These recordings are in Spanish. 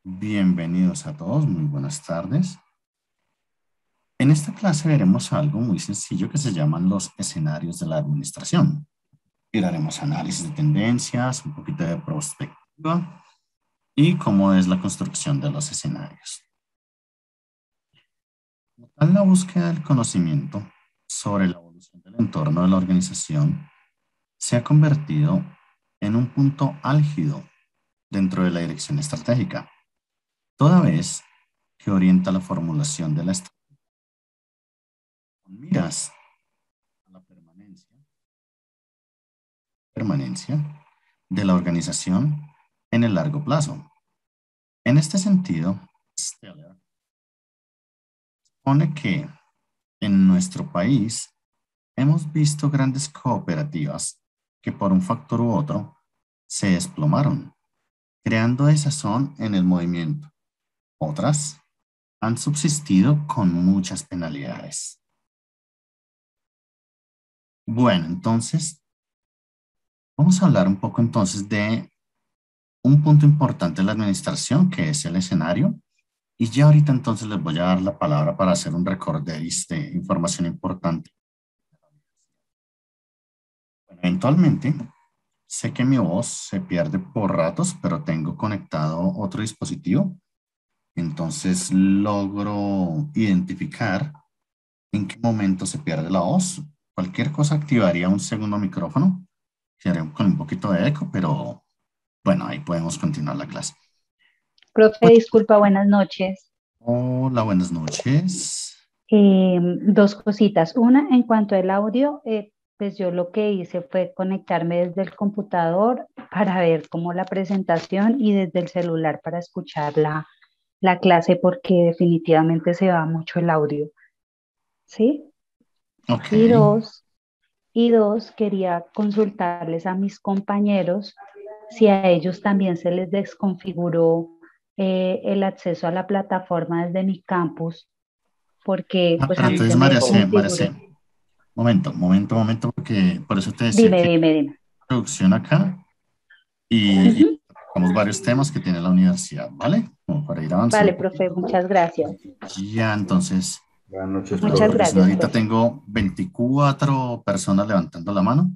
Bienvenidos a todos, muy buenas tardes. En esta clase veremos algo muy sencillo que se llaman los escenarios de la administración. Y haremos análisis de tendencias, un poquito de prospectiva y cómo es la construcción de los escenarios. En la búsqueda del conocimiento sobre la evolución del entorno de la organización se ha convertido en un punto álgido dentro de la dirección estratégica, toda vez que orienta la formulación de la estrategia con miras a la permanencia de la organización en el largo plazo. En este sentido, Steller pone que en nuestro país hemos visto grandes cooperativas que por un factor u otro se desplomaron, creando desazón en el movimiento. Otras han subsistido con muchas penalidades. Bueno, entonces, vamos a hablar un poco entonces de un punto importante de la administración, que es el escenario. Y ya ahorita entonces les voy a dar la palabra para hacer un recorderis de información importante. Bueno, eventualmente, sé que mi voz se pierde por ratos, pero tengo conectado otro dispositivo. Entonces logro identificar en qué momento se pierde la voz. Cualquier cosa activaría un segundo micrófono, que haré con un poquito de eco, pero bueno, ahí podemos continuar la clase. Profe, disculpa, buenas noches. Hola, buenas noches. Dos cositas. Una, en cuanto al audio, pues yo lo que hice fue conectarme desde el computador para ver como la presentación y desde el celular para escuchar la clase porque definitivamente se va mucho el audio. ¿Sí? Ok. Y dos, quería consultarles a mis compañeros si a ellos también se les desconfiguró el acceso a la plataforma desde mi campus porque Ah, pues pero a mí entonces se me María desconfiguró. C, momento, porque por eso te decía que Dime. producción acá y Ujú. tenemos varios temas que tiene la universidad, ¿vale? Como para ir avanzando Vale, un profe, poquito. muchas gracias. Ya, entonces, Buenas noches, Muchas porque profe. si no, gracias, ahorita profe. tengo 24 personas levantando la mano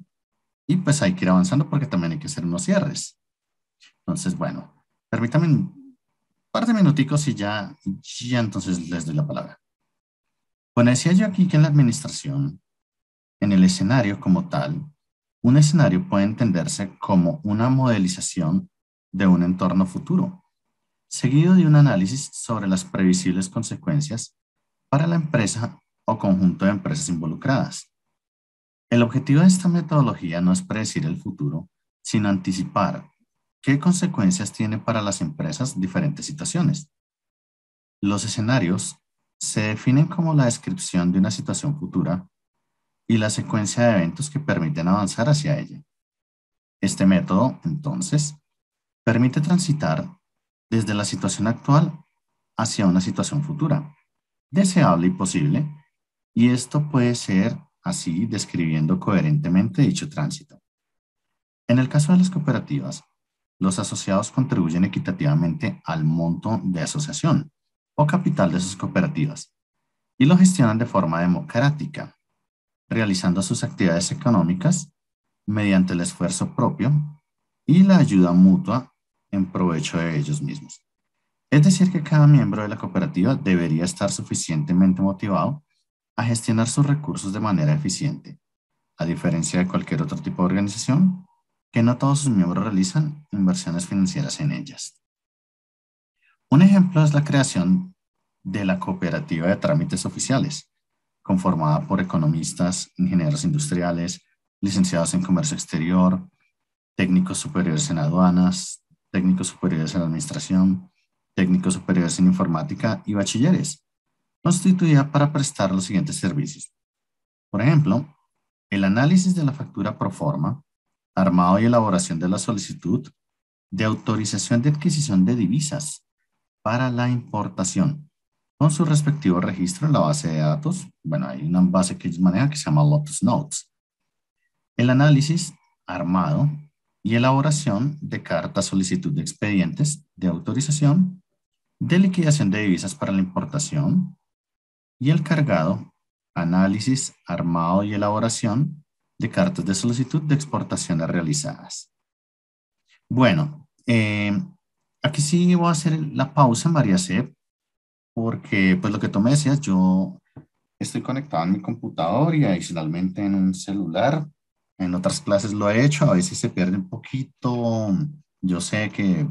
y pues hay que ir avanzando porque también hay que hacer unos cierres. Entonces, bueno, permítame un par de minuticos y ya entonces les doy la palabra. Bueno, decía yo aquí que en la administración, en el escenario como tal, un escenario puede entenderse como una modelización de un entorno futuro, seguido de un análisis sobre las previsibles consecuencias para la empresa o conjunto de empresas involucradas. El objetivo de esta metodología no es predecir el futuro, sino anticipar qué consecuencias tiene para las empresas diferentes situaciones. Los escenarios se definen como la descripción de una situación futura y la secuencia de eventos que permiten avanzar hacia ella. Este método, entonces, permite transitar desde la situación actual hacia una situación futura, deseable y posible, y esto puede ser así describiendo coherentemente dicho tránsito. En el caso de las cooperativas, los asociados contribuyen equitativamente al monto de asociación o capital de sus cooperativas y lo gestionan de forma democrática, realizando sus actividades económicas mediante el esfuerzo propio y la ayuda mutua en provecho de ellos mismos. Es decir, que cada miembro de la cooperativa debería estar suficientemente motivado a gestionar sus recursos de manera eficiente, a diferencia de cualquier otro tipo de organización, que no todos sus miembros realizan inversiones financieras en ellas. Un ejemplo es la creación de la cooperativa de trámites oficiales, conformada por economistas, ingenieros industriales, licenciados en comercio exterior, técnicos superiores en aduanas, técnicos superiores en administración, técnicos superiores en informática y bachilleres, constituida para prestar los siguientes servicios. Por ejemplo, el análisis de la factura pro forma, armado y elaboración de la solicitud de autorización de adquisición de divisas para la importación, con su respectivo registro en la base de datos. Bueno, hay una base que ellos manejan que se llama Lotus Notes. El análisis armado y elaboración de cartas solicitud de expedientes de autorización de liquidación de divisas para la importación y el cargado, análisis, armado y elaboración de cartas de solicitud de exportaciones realizadas. Bueno, aquí sí voy a hacer la pausa, María C, porque pues lo que tú me decías, yo estoy conectado en mi computador y adicionalmente en un celular. En otras clases lo he hecho, a veces se pierde un poquito. Yo sé que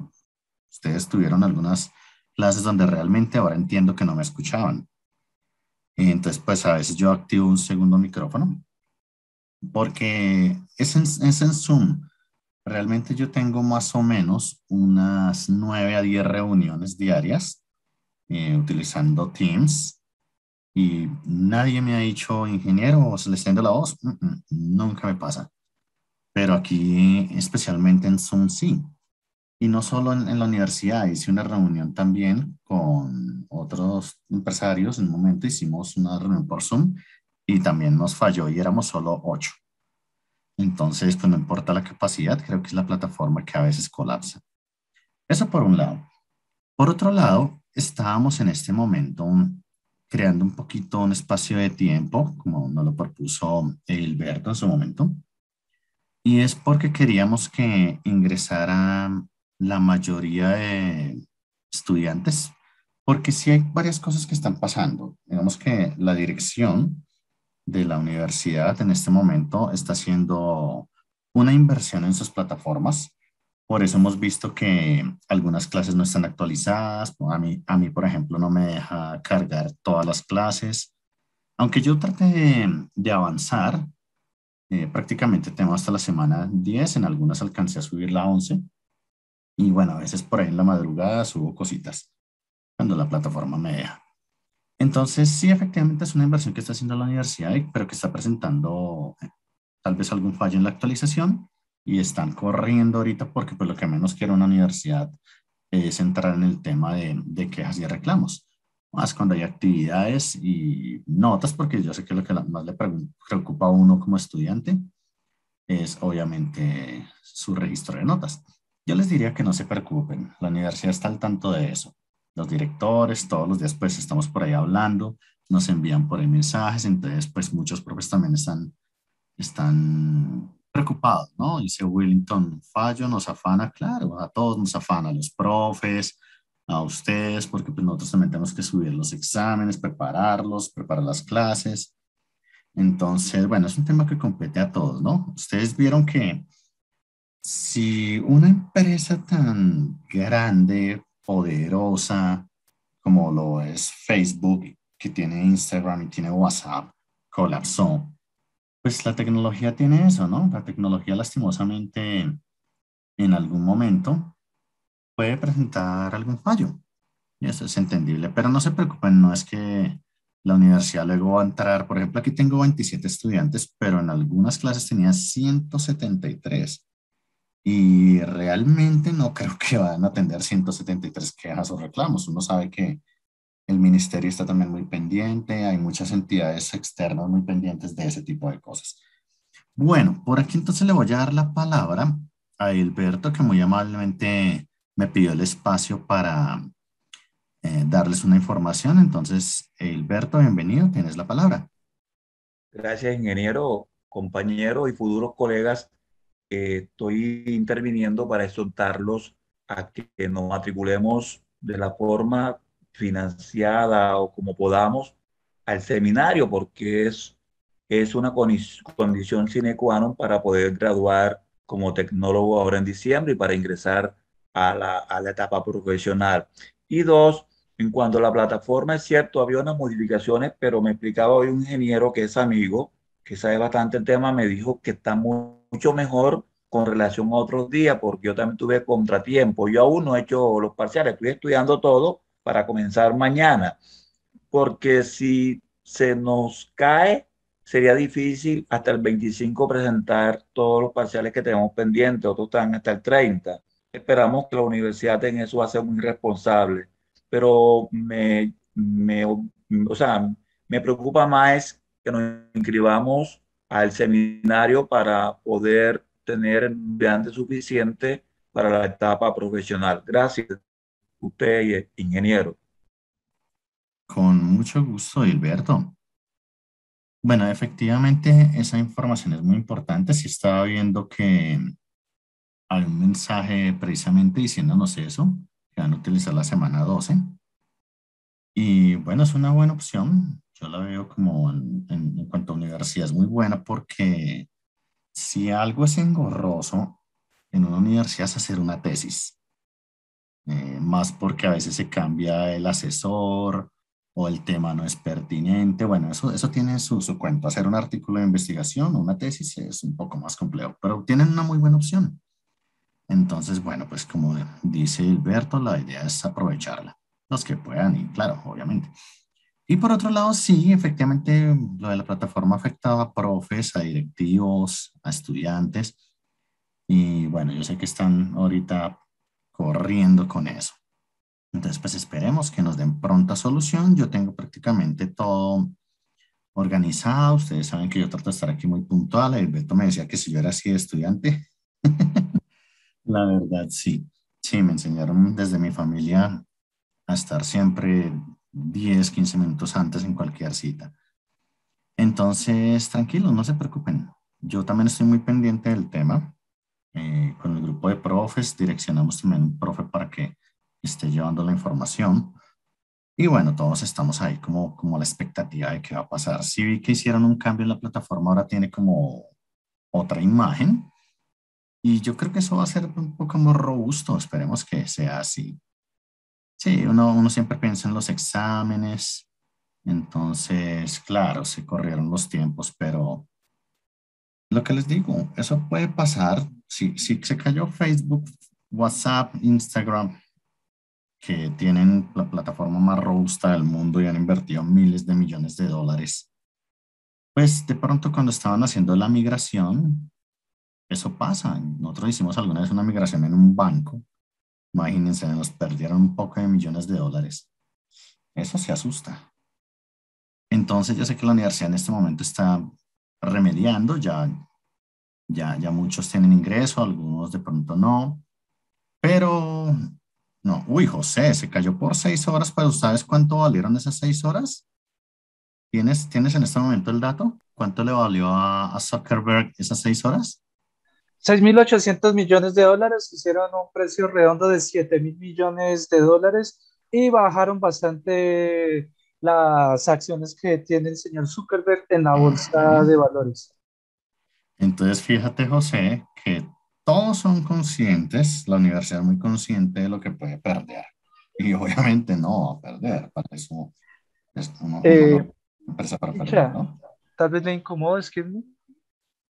ustedes tuvieron algunas clases donde realmente ahora entiendo que no me escuchaban. Entonces, pues a veces yo activo un segundo micrófono porque es en Zoom. Realmente yo tengo más o menos unas 9 a 10 reuniones diarias utilizando Teams y nadie me ha dicho, ingeniero, se le está yendo la voz. Nunca me pasa. Pero aquí, especialmente en Zoom, sí. Y no solo en la universidad, hice una reunión también con otros empresarios. En un momento hicimos una reunión por Zoom y también nos falló y éramos solo 8. Entonces, pues no importa la capacidad, creo que es la plataforma que a veces colapsa. Eso por un lado. Por otro lado, estábamos en este momento creando un poquito un espacio de tiempo, como nos lo propuso Hilberto en su momento, y es porque queríamos que ingresara la mayoría de estudiantes, porque sí hay varias cosas que están pasando. Digamos que la dirección de la universidad en este momento está haciendo una inversión en sus plataformas. Por eso hemos visto que algunas clases no están actualizadas. A mí, por ejemplo, no me deja cargar todas las clases. Aunque yo traté de avanzar, prácticamente tengo hasta la semana 10. En algunas alcancé a subir la 11. Y bueno, a veces por ahí en la madrugada subo cositas cuando la plataforma me deja. Entonces, sí, efectivamente es una inversión que está haciendo la universidad, pero que está presentando tal vez algún fallo en la actualización y están corriendo ahorita porque pues lo que menos quiere una universidad es entrar en el tema de quejas y reclamos. Más cuando hay actividades y notas, porque yo sé que lo que más le preocupa a uno como estudiante es obviamente su registro de notas. Yo les diría que no se preocupen, la universidad está al tanto de eso. Los directores, todos los días pues estamos por ahí hablando, nos envían por ahí mensajes, entonces pues muchos profes también están preocupados, ¿no? Dice Willington, fallo, nos afana, claro, a todos nos afana, a los profes, a ustedes, porque pues nosotros también tenemos que subir los exámenes, prepararlos, preparar las clases. Entonces, bueno, es un tema que compete a todos, ¿no? Ustedes vieron que si una empresa tan grande, poderosa, como lo es Facebook, que tiene Instagram y tiene WhatsApp, colapsó, pues la tecnología tiene eso, ¿no? La tecnología lastimosamente en algún momento puede presentar algún fallo y eso es entendible, pero no se preocupen, no es que la universidad luego va a entrar, por ejemplo, aquí tengo 27 estudiantes, pero en algunas clases tenía 173 y realmente no creo que van a atender 173 quejas o reclamos. Uno sabe que el ministerio está también muy pendiente, hay muchas entidades externas muy pendientes de ese tipo de cosas. Bueno, por aquí entonces le voy a dar la palabra a Hilberto, que muy amablemente me pidió el espacio para darles una información. Entonces, Hilberto, bienvenido, tienes la palabra. Gracias, ingeniero, compañeros y futuros colegas. Estoy interviniendo para exhortarlos a que nos matriculemos de la forma financiada o como podamos al seminario, porque es una condición sine qua non para poder graduar como tecnólogo ahora en diciembre y para ingresar a la etapa profesional. Y dos, en cuanto a la plataforma, es cierto, había unas modificaciones, pero me explicaba hoy un ingeniero que es amigo, que sabe bastante el tema, me dijo que está mucho mejor con relación a otros días, porque yo también tuve contratiempo. Yo aún no he hecho los parciales, estoy estudiando todo para comenzar mañana, porque si se nos cae, sería difícil hasta el 25 presentar todos los parciales que tenemos pendientes, otros están hasta el 30. Esperamos que la universidad en eso va a ser muy responsable, pero o sea, me preocupa más que nos inscribamos al seminario para poder tener estudiantes suficientes para la etapa profesional. Gracias. usted, ingeniero. Con mucho gusto, Gilberto. Bueno, efectivamente, esa información es muy importante. Sí estaba viendo que hay un mensaje precisamente diciéndonos eso, que van a utilizar la semana 12. Y bueno, es una buena opción. Yo la veo como en cuanto a universidad es muy buena porque si algo es engorroso en una universidad es hacer una tesis. Más porque a veces se cambia el asesor o el tema no es pertinente. Bueno, eso tiene su cuento. Hacer un artículo de investigación o una tesis es un poco más complejo, pero tienen una muy buena opción. Entonces, bueno, pues como dice Hilberto, la idea es aprovecharla, los que puedan y claro, obviamente. Y por otro lado, sí, efectivamente, lo de la plataforma afectaba a profes, a directivos, a estudiantes. Y bueno, yo sé que están ahorita corriendo con eso. Entonces, pues esperemos que nos den pronta solución. Yo tengo prácticamente todo organizado. Ustedes saben que yo trato de estar aquí muy puntual. Alberto me decía que si yo era así de estudiante, la verdad, sí. Sí, me enseñaron desde mi familia a estar siempre 10, 15 minutos antes en cualquier cita. Entonces, tranquilos, no se preocupen. Yo también estoy muy pendiente del tema. Con el grupo de profes direccionamos también un profe para que esté llevando la información. Y bueno, todos estamos ahí como a la expectativa de qué va a pasar. Sí vi que hicieron un cambio en la plataforma, ahora tiene como otra imagen y yo creo que eso va a ser un poco más robusto, esperemos que sea así. Sí, uno siempre piensa en los exámenes, entonces, claro, se corrieron los tiempos, pero lo que les digo, eso puede pasar. Si se cayó Facebook, WhatsApp, Instagram, que tienen la plataforma más robusta del mundo y han invertido miles de millones de dólares, pues de pronto cuando estaban haciendo la migración, eso pasa. Nosotros hicimos alguna vez una migración en un banco. Imagínense, nos perdieron un poco de millones de dólares. Eso se asusta. Entonces, yo sé que la universidad en este momento está remediando, ya muchos tienen ingreso, algunos de pronto no, pero no. Uy, José, se cayó por 6 horas, pero ¿sabes cuánto valieron esas 6 horas? ¿Tienes en este momento el dato? ¿Cuánto le valió a Zuckerberg esas 6 horas? 6.800 millones de dólares, hicieron un precio redondo de 7.000 millones de dólares y bajaron bastante las acciones que tiene el señor Zuckerberg en la bolsa Ujú. de valores. Entonces, fíjate, José, que todos son conscientes, la universidad es muy consciente de lo que puede perder. Y obviamente no va a perder, para eso uno Eh, no empresa para perder, Pucha, ¿no? tal vez le incomodo, es que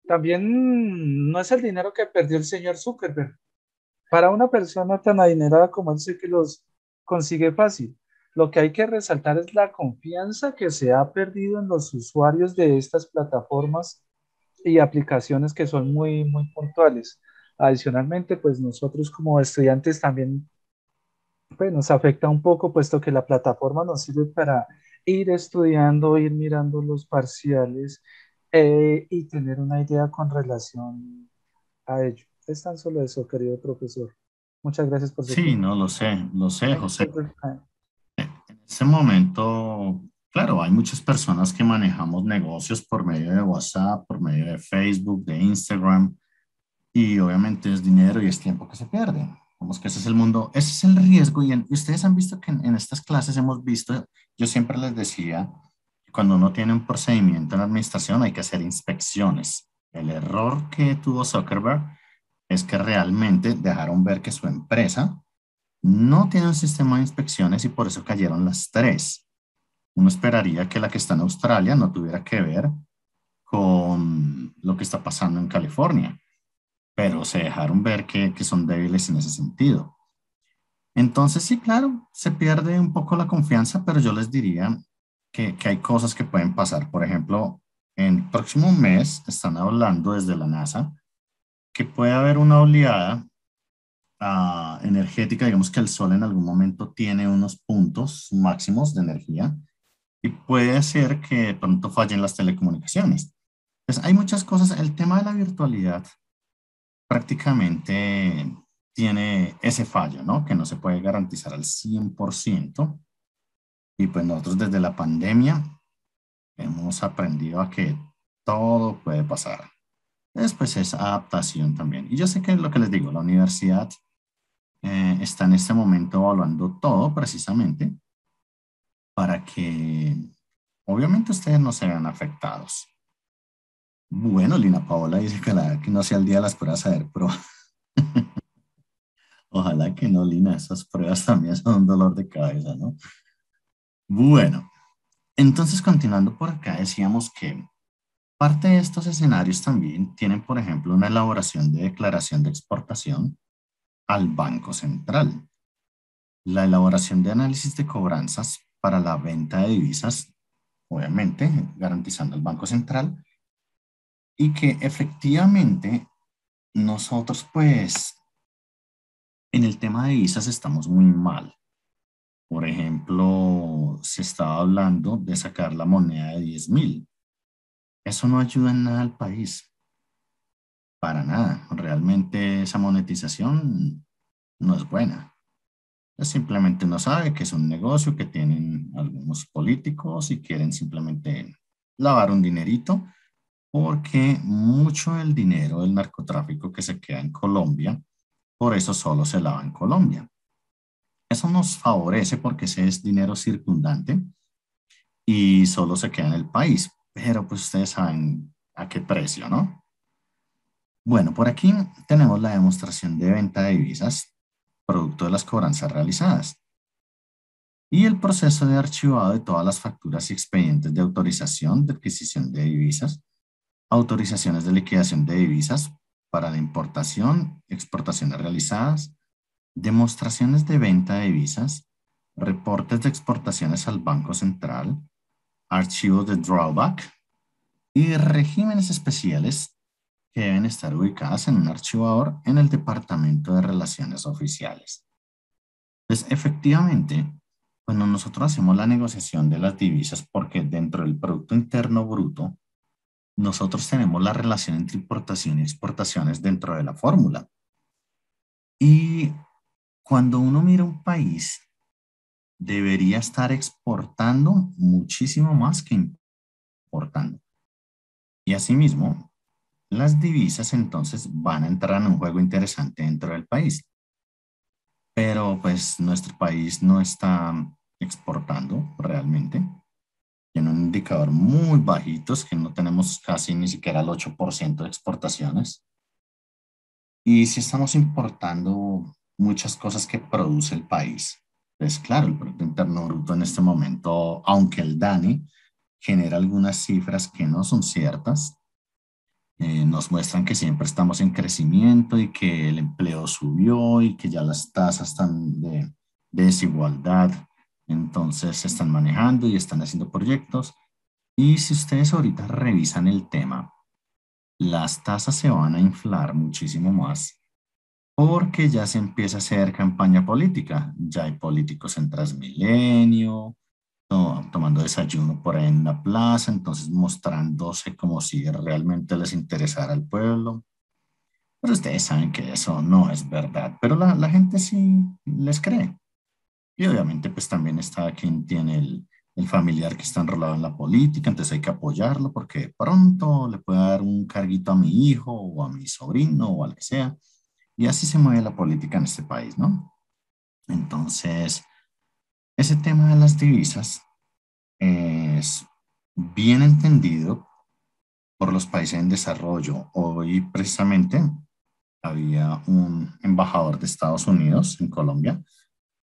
también no es el dinero que perdió el señor Zuckerberg. Para una persona tan adinerada como él, sé que los consigue fácil. Lo que hay que resaltar es la confianza que se ha perdido en los usuarios de estas plataformas y aplicaciones que son muy, muy puntuales. Adicionalmente, pues nosotros como estudiantes también pues, nos afecta un poco, puesto que la plataforma nos sirve para ir estudiando, ir mirando los parciales y tener una idea con relación a ello. Es tan solo eso, querido profesor. Muchas gracias por su Sí, tiempo. no lo sé, José. Entonces, En ese momento, claro, hay muchas personas que manejamos negocios por medio de WhatsApp, por medio de Facebook, de Instagram, y obviamente es dinero y es tiempo que se pierde. Vamos que ese es el mundo, ese es el riesgo. Y ustedes han visto que en estas clases hemos visto, yo siempre les decía, que cuando uno tiene un procedimiento en administración hay que hacer inspecciones. El error que tuvo Zuckerberg es que realmente dejaron ver que su empresa no tiene un sistema de inspecciones y por eso cayeron las tres. Uno esperaría que la que está en Australia no tuviera que ver con lo que está pasando en California, pero se dejaron ver que son débiles en ese sentido. Entonces, sí, claro, se pierde un poco la confianza, pero yo les diría que hay cosas que pueden pasar. Por ejemplo, en el próximo mes están hablando desde la NASA que puede haber una oleada energética, digamos que el sol en algún momento tiene unos puntos máximos de energía y puede ser que de pronto fallen las telecomunicaciones. Entonces, hay muchas cosas. El tema de la virtualidad prácticamente tiene ese fallo, ¿no? Que no se puede garantizar al 100%. Y pues nosotros desde la pandemia hemos aprendido a que todo puede pasar. Después es adaptación también. Y yo sé que es lo que les digo, la universidad está en este momento evaluando todo precisamente para que obviamente ustedes no se vean afectados. Bueno, Lina Paola dice que no sea el día de las pruebas a ver, pero ojalá que no, Lina, esas pruebas también son un dolor de cabeza, ¿no? Bueno, entonces continuando por acá, decíamos que parte de estos escenarios también tienen, por ejemplo, una elaboración de declaración de exportación al Banco Central, la elaboración de análisis de cobranzas para la venta de divisas, obviamente garantizando el Banco Central, y que efectivamente nosotros pues en el tema de divisas estamos muy mal. Por ejemplo, se estaba hablando de sacar la moneda de 10.000. Eso no ayuda en nada al país, para nada. Realmente esa monetización no es buena. Simplemente uno sabe que es un negocio que tienen algunos políticos y quieren simplemente lavar un dinerito, porque mucho del dinero del narcotráfico que se queda en Colombia, por eso solo se lava en Colombia. Eso nos favorece porque ese es dinero circundante y solo se queda en el país. Pero pues ustedes saben a qué precio, ¿no? Bueno, por aquí tenemos la demostración de venta de divisas, producto de las cobranzas realizadas, y el proceso de archivado de todas las facturas y expedientes de autorización de adquisición de divisas, autorizaciones de liquidación de divisas para la importación, exportaciones realizadas, demostraciones de venta de divisas, reportes de exportaciones al Banco Central, archivos de drawback y regímenes especiales que deben estar ubicadas en un archivador en el Departamento de Relaciones Oficiales. Pues efectivamente, cuando nosotros hacemos la negociación de las divisas, porque dentro del Producto Interno Bruto, nosotros tenemos la relación entre importación y exportaciones dentro de la fórmula. Y cuando uno mira un país, debería estar exportando muchísimo más que importando. Y asimismo, las divisas entonces van a entrar en un juego interesante dentro del país. Pero pues nuestro país no está exportando realmente. Tiene un indicador muy bajito, es que no tenemos casi ni siquiera el 8% de exportaciones. Y si estamos importando muchas cosas que produce el país. Pues claro, el Producto Interno Bruto en este momento, aunque el DANE genera algunas cifras que no son ciertas, nos muestran que siempre estamos en crecimiento y que el empleo subió y que ya las tasas están de desigualdad, entonces se están manejando y están haciendo proyectos. Y si ustedes ahorita revisan el tema, las tasas se van a inflar muchísimo más porque ya se empieza a hacer campaña política. Ya hay políticos en Transmilenio, tomando desayuno por ahí en la plaza, entonces mostrándose como si realmente les interesara al pueblo. Pero ustedes saben que eso no es verdad, pero la gente sí les cree. Y obviamente pues también está quien tiene el familiar que está enrolado en la política, entonces hay que apoyarlo porque pronto le puede dar un carguito a mi hijo o a mi sobrino o al que sea. Y así se mueve la política en este país, ¿no? Entonces, ese tema de las divisas es bien entendido por los países en desarrollo. Hoy precisamente había un embajador de Estados Unidos en Colombia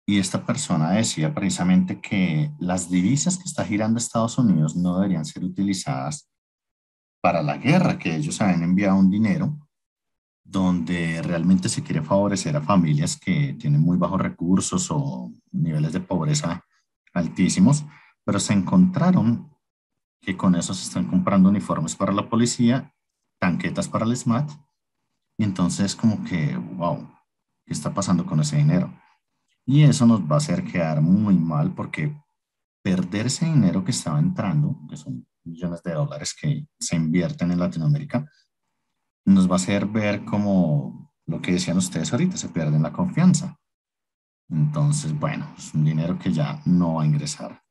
y esta persona decía precisamente que las divisas que está girando Estados Unidos no deberían ser utilizadas para la guerra, que ellos habían enviado un dinero donde realmente se quiere favorecer a familias que tienen muy bajos recursos o niveles de pobreza altísimos, pero se encontraron que con eso se están comprando uniformes para la policía, tanquetas para el SMAT, y entonces como que, wow, ¿qué está pasando con ese dinero? Y eso nos va a hacer quedar muy mal porque perder ese dinero que estaba entrando, que son millones de dólares que se invierten en Latinoamérica, nos va a hacer ver como lo que decían ustedes ahorita, se pierden la confianza. Entonces, bueno, es un dinero que ya no va a ingresar.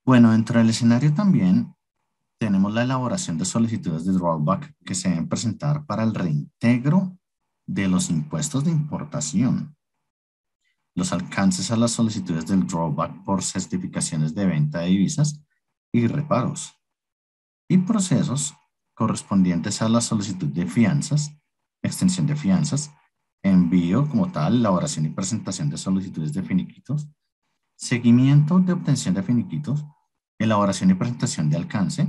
Bueno, dentro del escenario también tenemos la elaboración de solicitudes de drawback que se deben presentar para el reintegro de los impuestos de importación. Los alcances a las solicitudes del drawback por certificaciones de venta de divisas y reparos. Y procesos correspondientes a la solicitud de fianzas, extensión de fianzas, envío como tal, elaboración y presentación de solicitudes de finiquitos, seguimiento de obtención de finiquitos, elaboración y presentación de alcance.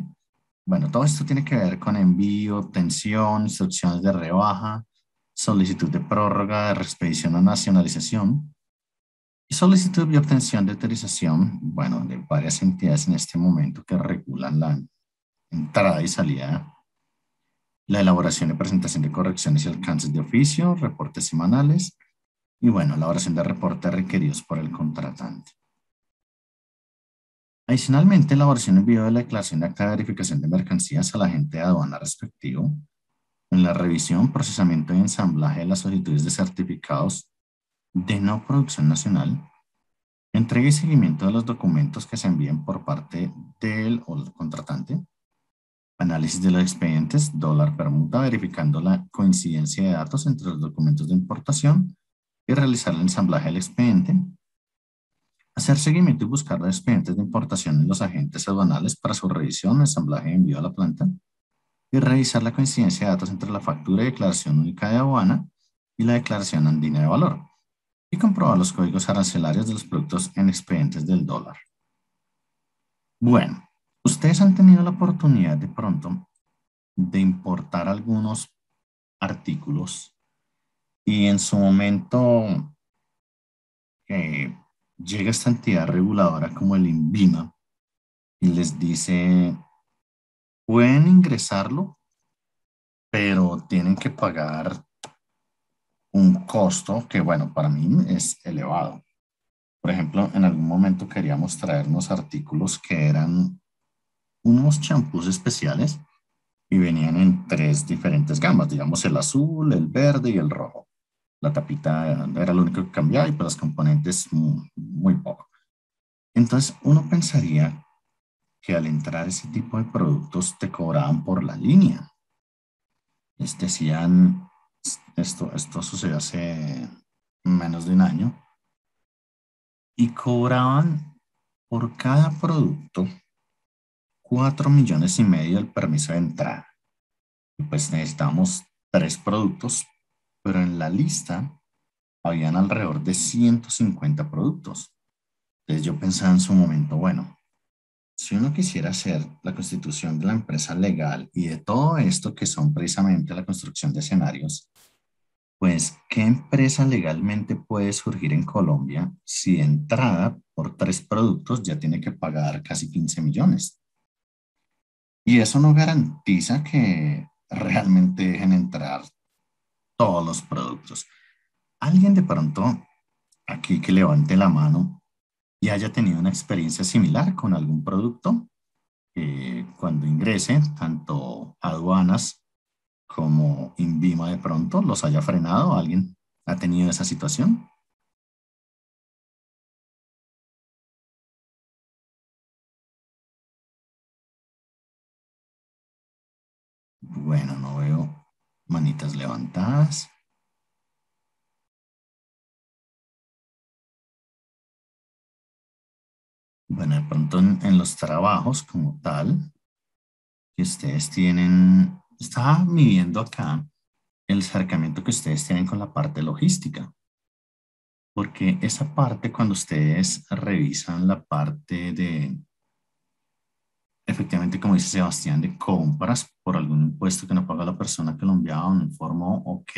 Bueno, todo esto tiene que ver con envío, obtención, instrucciones de rebaja, solicitud de prórroga, de reexpedición o nacionalización y solicitud y obtención de autorización, bueno, de varias entidades en este momento que regulan la entrada y salida, la elaboración y presentación de correcciones y alcances de oficio, reportes semanales y, bueno, elaboración de reportes requeridos por el contratante. Adicionalmente, elaboración y envío de la declaración de acta de verificación de mercancías al agente de aduana respectivo, en la revisión, procesamiento y ensamblaje de las solicitudes de certificados de no producción nacional, entrega y seguimiento de los documentos que se envíen por parte del o del contratante, análisis de los expedientes, dólar permuta, verificando la coincidencia de datos entre los documentos de importación y realizar el ensamblaje del expediente, hacer seguimiento y buscar los expedientes de importación en los agentes aduanales para su revisión, ensamblaje y envío a la planta, y revisar la coincidencia de datos entre la factura y declaración única de aduana y la declaración andina de valor, y comprobar los códigos arancelarios de los productos en expedientes del dólar. Bueno, ustedes han tenido la oportunidad de pronto de importar algunos artículos y en su momento llega esta entidad reguladora como el INVIMA y les dice, pueden ingresarlo, pero tienen que pagar un costo que, bueno, para mí es elevado. Por ejemplo, en algún momento queríamos traernos artículos que eran unos champús especiales y venían en 3 diferentes gamas, digamos el azul, el verde y el rojo. La tapita era lo único que cambiaba y pues los componentes muy poco. Entonces uno pensaría que al entrar ese tipo de productos te cobraban por la línea. Les decían, esto sucedió hace menos de un año, y cobraban por cada producto 4,5 millones el permiso de entrada. Y pues necesitamos 3 productos, pero en la lista habían alrededor de 150 productos. Entonces yo pensaba en su momento, bueno, si uno quisiera hacer la constitución de la empresa legal y de todo esto que son precisamente la construcción de escenarios, pues, ¿qué empresa legalmente puede surgir en Colombia si de entrada por 3 productos ya tiene que pagar casi 15 millones? Y eso no garantiza que realmente dejen entrar todos los productos. Alguien de pronto aquí que levante la mano y haya tenido una experiencia similar con algún producto, cuando ingrese, tanto aduanas como INVIMA de pronto los haya frenado. ¿Alguien ha tenido esa situación? Bueno, no veo manitas levantadas. Bueno, de pronto en los trabajos como tal, que ustedes tienen, estaba midiendo acá el acercamiento que ustedes tienen con la parte logística, porque esa parte cuando ustedes revisan la parte de, efectivamente, como dice Sebastián, de compras por algún impuesto que no paga la persona que lo enviaba, un informe, ok,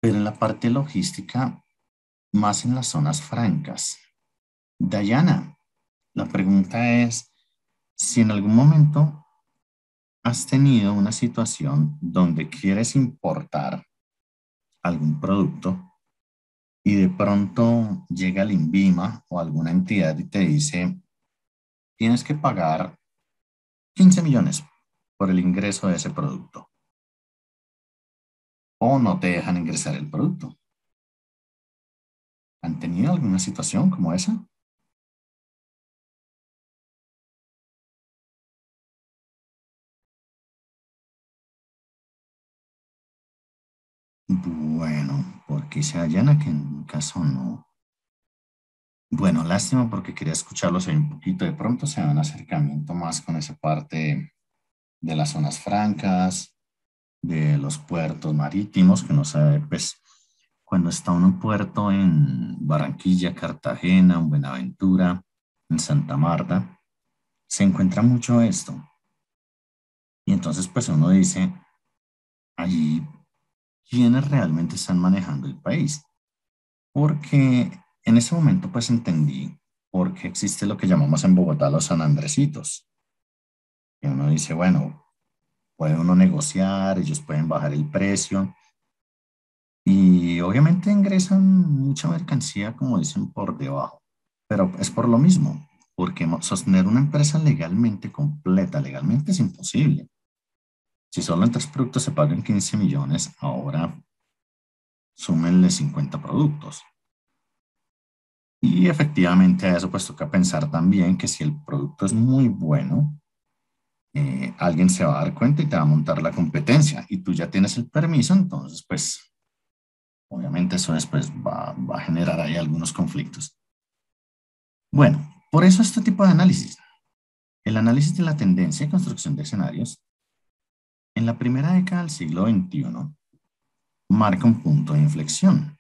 pero en la parte logística, más en las zonas francas. Dayana, la pregunta es, si en algún momento has tenido una situación donde quieres importar algún producto y de pronto llega el INVIMA o alguna entidad y te dice, tienes que pagar 15 millones por el ingreso de ese producto. o no te dejan ingresar el producto. ¿Han tenido alguna situación como esa? Bueno, porque se allana que en mi caso no. Bueno, lástima porque quería escucharlos ahí un poquito. De pronto se da un acercamiento más con esa parte de las zonas francas, de los puertos marítimos, que no sabe, pues, cuando está uno en puerto en Barranquilla, Cartagena, en Buenaventura, en Santa Marta, se encuentra mucho esto. Y entonces, pues, uno dice, allí, ¿quiénes realmente están manejando el país? Porque en ese momento, pues, entendí por qué existe lo que llamamos en Bogotá los sanandresitos. Y uno dice, bueno, puede uno negociar, ellos pueden bajar el precio, y obviamente ingresan mucha mercancía, como dicen, por debajo. Pero es por lo mismo, porque sostener una empresa legalmente completa, legalmente es imposible. Si solo en tres productos se pagan 15 millones, ahora súmenle 50 productos. Y efectivamente a eso pues toca pensar también que si el producto es muy bueno, alguien se va a dar cuenta y te va a montar la competencia y tú ya tienes el permiso, entonces pues obviamente eso después va a generar ahí algunos conflictos. Bueno, por eso este tipo de análisis, el análisis de la tendencia y construcción de escenarios, en la primera década del siglo XXI, marca un punto de inflexión.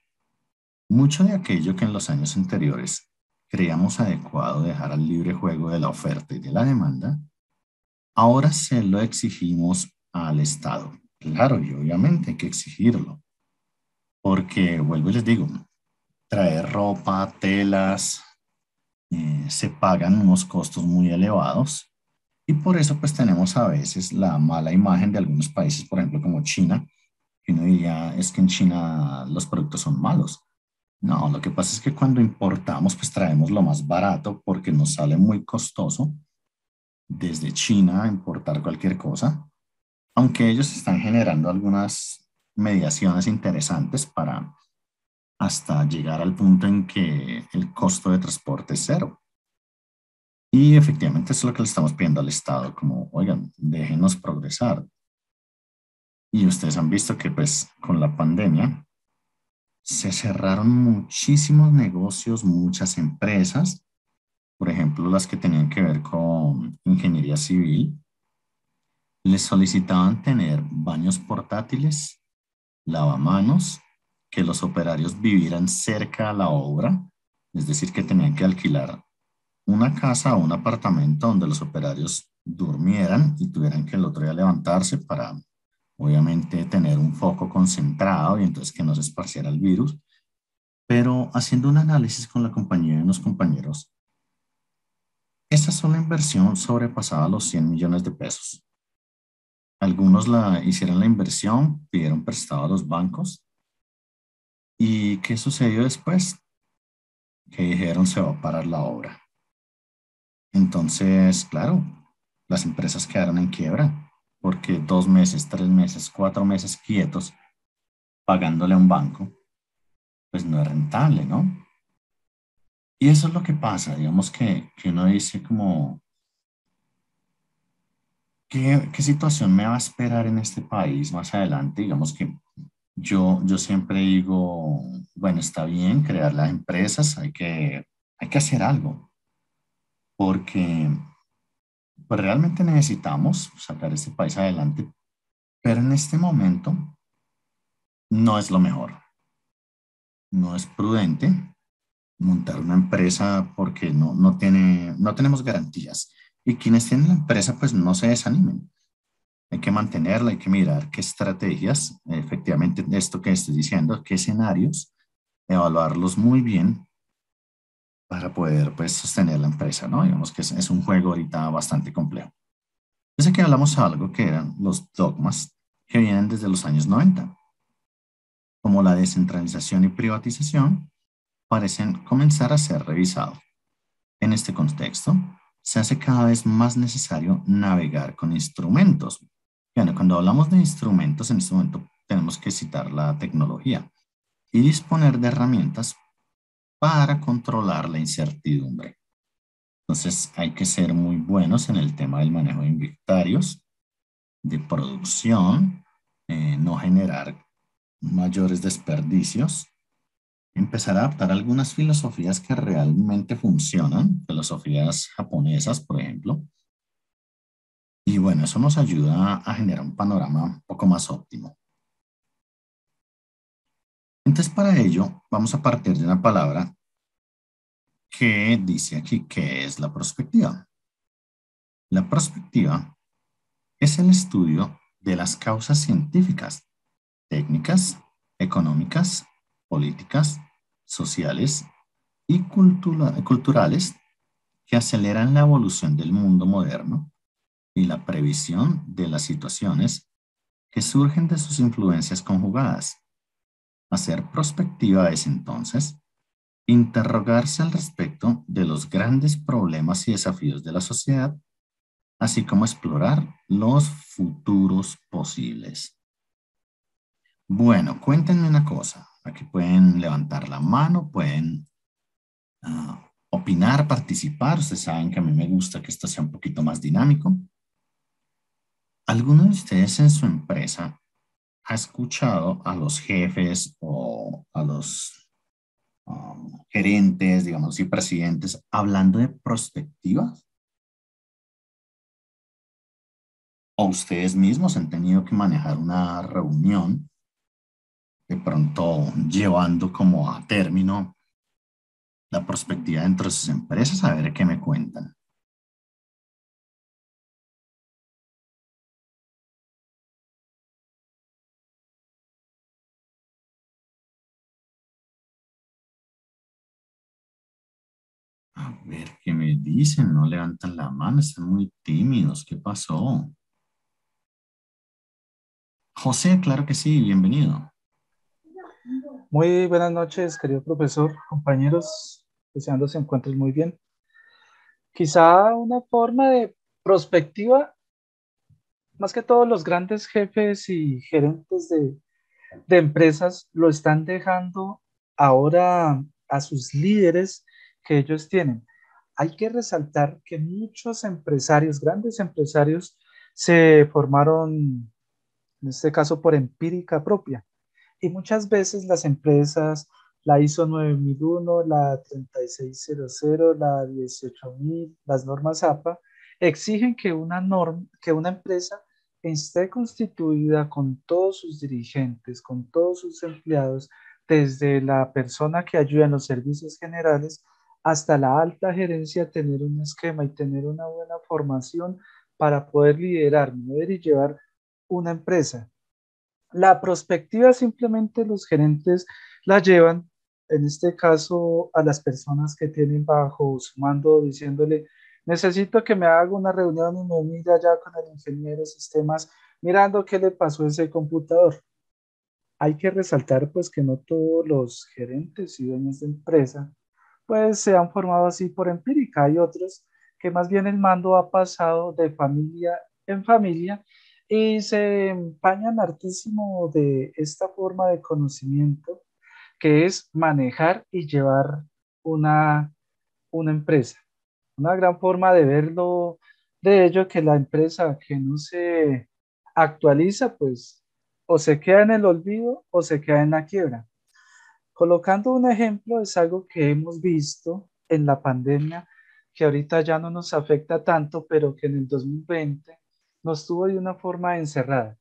Mucho de aquello que en los años anteriores creíamos adecuado dejar al libre juego de la oferta y de la demanda, ahora se lo exigimos al Estado. Claro, y obviamente hay que exigirlo, porque vuelvo y les digo, traer ropa, telas, se pagan unos costos muy elevados. Y por eso pues tenemos a veces la mala imagen de algunos países, por ejemplo como China, que uno diría es que en China los productos son malos. No, lo que pasa es que cuando importamos pues traemos lo más barato porque nos sale muy costoso desde China importar cualquier cosa, aunque ellos están generando algunas mediaciones interesantes para hasta llegar al punto en que el costo de transporte es cero. Y efectivamente eso es lo que le estamos pidiendo al Estado, como, oigan, déjenos progresar. Y ustedes han visto que pues con la pandemia se cerraron muchísimos negocios, muchas empresas, por ejemplo, las que tenían que ver con ingeniería civil, les solicitaban tener baños portátiles, lavamanos, que los operarios vivieran cerca a la obra, es decir, que tenían que alquilar una casa o un apartamento donde los operarios durmieran y tuvieran que el otro día levantarse para, obviamente, tener un foco concentrado y entonces que no se esparciera el virus. Pero haciendo un análisis con la compañía y unos compañeros, esta sola inversión sobrepasaba los 100 millones de pesos. Algunos hicieron la inversión, pidieron prestado a los bancos. ¿Y qué sucedió después? Que dijeron se va a parar la obra. Entonces, claro, las empresas quedaron en quiebra porque 2 meses, 3 meses, 4 meses quietos pagándole a un banco, pues no es rentable, ¿no? Y eso es lo que pasa, digamos que uno dice como, ¿qué situación me va a esperar en este país más adelante? Digamos que yo siempre digo, bueno, está bien crear las empresas, hay que hacer algo, porque pues realmente necesitamos sacar este país adelante, pero en este momento no es lo mejor. No es prudente montar una empresa porque no tenemos garantías. Y quienes tienen la empresa, pues no se desanimen. Hay que mantenerla, hay que mirar qué estrategias, efectivamente, esto que estoy diciendo, qué escenarios, evaluarlos muy bien para poder, pues, sostener la empresa, ¿no? Digamos que es un juego ahorita bastante complejo. Yo sé que hablamos algo que eran los dogmas que vienen desde los años 90, como la descentralización y privatización, parecen comenzar a ser revisados. En este contexto, se hace cada vez más necesario navegar con instrumentos. Bueno, cuando hablamos de instrumentos, en este momento tenemos que citar la tecnología y disponer de herramientas para controlar la incertidumbre. Entonces hay que ser muy buenos en el tema del manejo de inventarios, de producción, no generar mayores desperdicios, empezar a adaptar algunas filosofías que realmente funcionan, filosofías japonesas, por ejemplo. Y bueno, eso nos ayuda a generar un panorama un poco más óptimo. Entonces, para ello, vamos a partir de una palabra que dice aquí que es la perspectiva. La perspectiva es el estudio de las causas científicas, técnicas, económicas, políticas, sociales y culturales que aceleran la evolución del mundo moderno y la previsión de las situaciones que surgen de sus influencias conjugadas. Hacer prospectiva es entonces interrogarse al respecto de los grandes problemas y desafíos de la sociedad, así como explorar los futuros posibles. Bueno, cuéntenme una cosa. Aquí pueden levantar la mano, pueden opinar, participar. Ustedes saben que a mí me gusta que esto sea un poquito más dinámico. ¿Alguno de ustedes en su empresa ha escuchado a los jefes o a los gerentes, digamos, y presidentes hablando de prospectivas? ¿O ustedes mismos han tenido que manejar una reunión, de pronto llevando como a término la perspectiva dentro de sus empresas? A ver qué me cuentan. A ver qué me dicen, no levantan la mano, están muy tímidos. ¿Qué pasó? José, claro que sí, bienvenido. Muy buenas noches, querido profesor, compañeros, deseando se encuentren muy bien. Quizá una forma de prospectiva, más que todos los grandes jefes y gerentes de empresas lo están dejando ahora a sus líderes que ellos tienen. Hay que resaltar que muchos empresarios, grandes empresarios, se formaron, en este caso, por empírica propia. Y muchas veces las empresas, la ISO 9001, la 3600, la 18000, las normas APA, exigen que que una empresa esté constituida con todos sus dirigentes, con todos sus empleados, desde la persona que ayuda en los servicios generales hasta la alta gerencia, tener un esquema y tener una buena formación para poder liderar, mover y llevar una empresa. La prospectiva simplemente los gerentes la llevan, en este caso, a las personas que tienen bajo su mando, diciéndole, necesito que me haga una reunión y me mire allá con el ingeniero de sistemas, mirando qué le pasó a ese computador. Hay que resaltar pues que no todos los gerentes y dueños de empresa pues se han formado así por empírica. Hay otros que más bien el mando ha pasado de familia en familia y se empañan hartísimo de esta forma de conocimiento que es manejar y llevar una, una empresa. Una gran forma de verlo de ello que la empresa que no se actualiza pues o se queda en el olvido o se queda en la quiebra. Colocando un ejemplo, es algo que hemos visto en la pandemia, que ahorita ya no nos afecta tanto, pero que en el 2020 nos tuvo de una forma encerrada.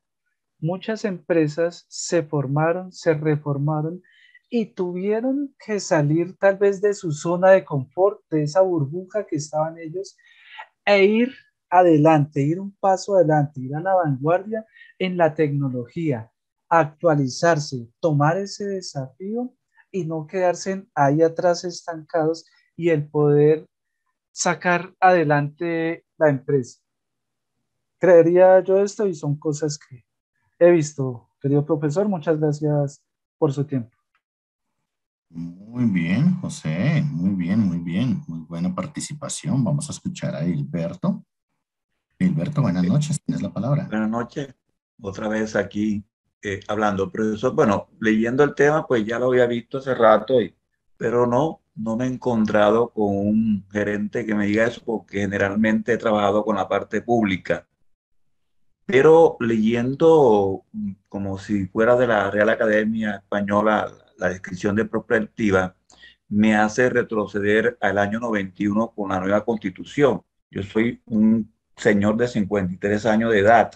Muchas empresas se formaron, se reformaron y tuvieron que salir tal vez de su zona de confort, de esa burbuja que estaban ellos, e ir adelante, ir un paso adelante, ir a la vanguardia en la tecnología, actualizarse, tomar ese desafío y no quedarse ahí atrás estancados y el poder sacar adelante la empresa. Creería yo esto y son cosas que he visto. Querido profesor, muchas gracias por su tiempo. Muy bien, José, muy bien, muy bien. Muy buena participación. Vamos a escuchar a Hilberto. Hilberto, buenas noches, tienes la palabra. Buenas noches, otra vez aquí hablando. Profesor, bueno, leyendo el tema, pues ya lo había visto hace rato, pero no me he encontrado con un gerente que me diga eso, porque generalmente he trabajado con la parte pública. Pero leyendo como si fuera de la Real Academia Española, la descripción de prospectiva, me hace retroceder al año 91 con la nueva constitución. Yo soy un señor de 53 años de edad.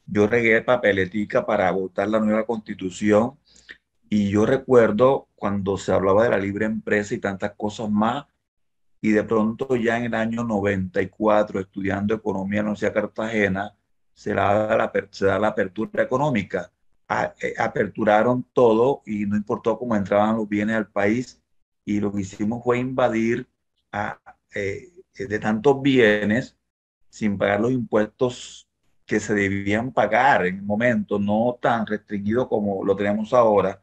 Yo regué papeletica para votar la nueva constitución y yo recuerdo cuando se hablaba de la libre empresa y tantas cosas más, y de pronto ya en el año 94, estudiando economía en la Universidad de Cartagena, se da la apertura económica. Aperturaron todo y no importó cómo entraban los bienes al país, y lo que hicimos fue invadir a, de tantos bienes sin pagar los impuestos que se debían pagar en el momento, no tan restringido como lo tenemos ahora,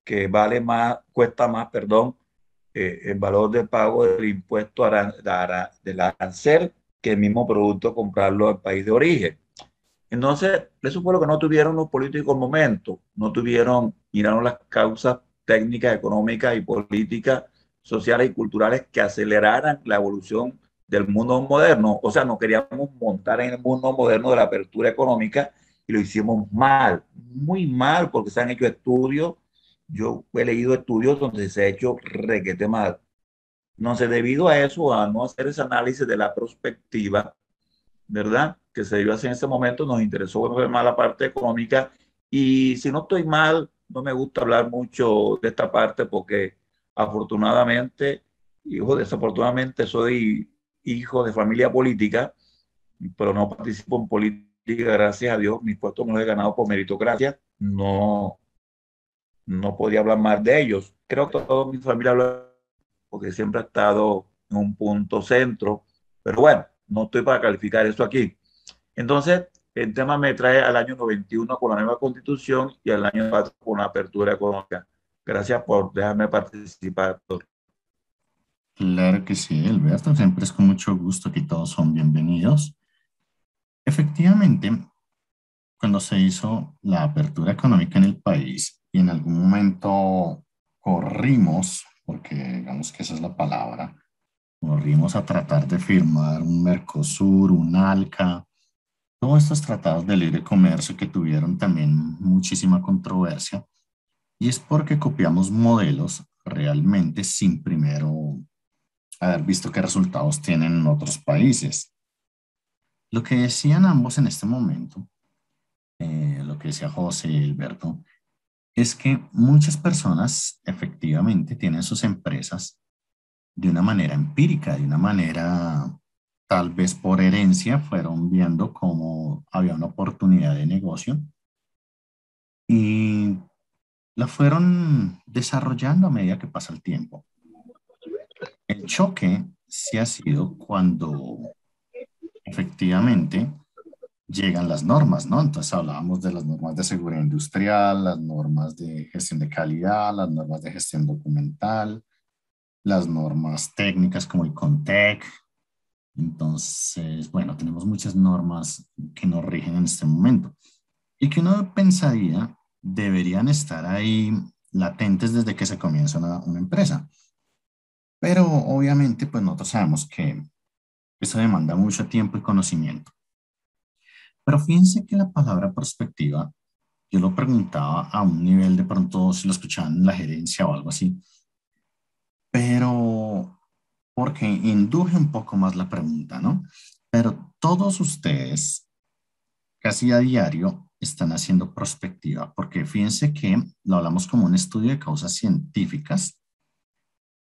que vale más, cuesta más, perdón, el valor de pago del impuesto del arancel que el mismo producto comprarlo al país de origen. Entonces, eso fue lo que no tuvieron los políticos en el momento, no tuvieron, miraron las causas técnicas, económicas y políticas, sociales y culturales que aceleraran la evolución del mundo moderno. O sea, no queríamos montar en el mundo moderno de la apertura económica y lo hicimos mal, muy mal, porque se han hecho estudios. Yo he leído estudios donde se ha hecho requete mal. No sé, debido a eso, a no hacer ese análisis de la prospectiva, ¿verdad? Que se dio así en ese momento, nos interesó ver más la parte económica. Y si no estoy mal, no me gusta hablar mucho de esta parte porque afortunadamente, desafortunadamente soy hijo de familia política, pero no participo en política, gracias a Dios. Mis puestos me los he ganado por meritocracia. No podía hablar más de ellos. Creo que toda mi familia habla porque siempre ha estado en un punto centro, pero bueno, no estoy para calificar eso aquí. Entonces, el tema me trae al año 91 con la nueva constitución y al año 4 con la apertura económica. Gracias por dejarme participar, doctor. Claro que sí, Alberto, siempre es con mucho gusto que todos son bienvenidos. Efectivamente, cuando se hizo la apertura económica en el país y en algún momento corrimos, porque digamos que esa es la palabra, corrimos a tratar de firmar un Mercosur, un ALCA, todos estos tratados de libre comercio que tuvieron también muchísima controversia, y es porque copiamos modelos realmente sin primero haber visto qué resultados tienen en otros países. Lo que decían ambos en este momento, lo que decía José y Alberto, es que muchas personas efectivamente tienen sus empresas de una manera empírica, de una manera tal vez por herencia, fueron viendo cómo había una oportunidad de negocio y la fueron desarrollando a medida que pasa el tiempo. El choque sí ha sido cuando efectivamente llegan las normas, ¿no? Entonces hablábamos de las normas de seguridad industrial, las normas de gestión de calidad, las normas de gestión documental, las normas técnicas como el CONTEC. Entonces, bueno, tenemos muchas normas que nos rigen en este momento y que uno pensaría deberían estar ahí latentes desde que se comienza una empresa. Pero obviamente, pues nosotros sabemos que eso demanda mucho tiempo y conocimiento. Pero fíjense que la palabra perspectiva, yo lo preguntaba a un nivel de pronto si lo escuchaban en la gerencia o algo así, pero porque induje un poco más la pregunta, ¿no? Pero todos ustedes casi a diario están haciendo prospectiva, porque fíjense que lo hablamos como un estudio de causas científicas,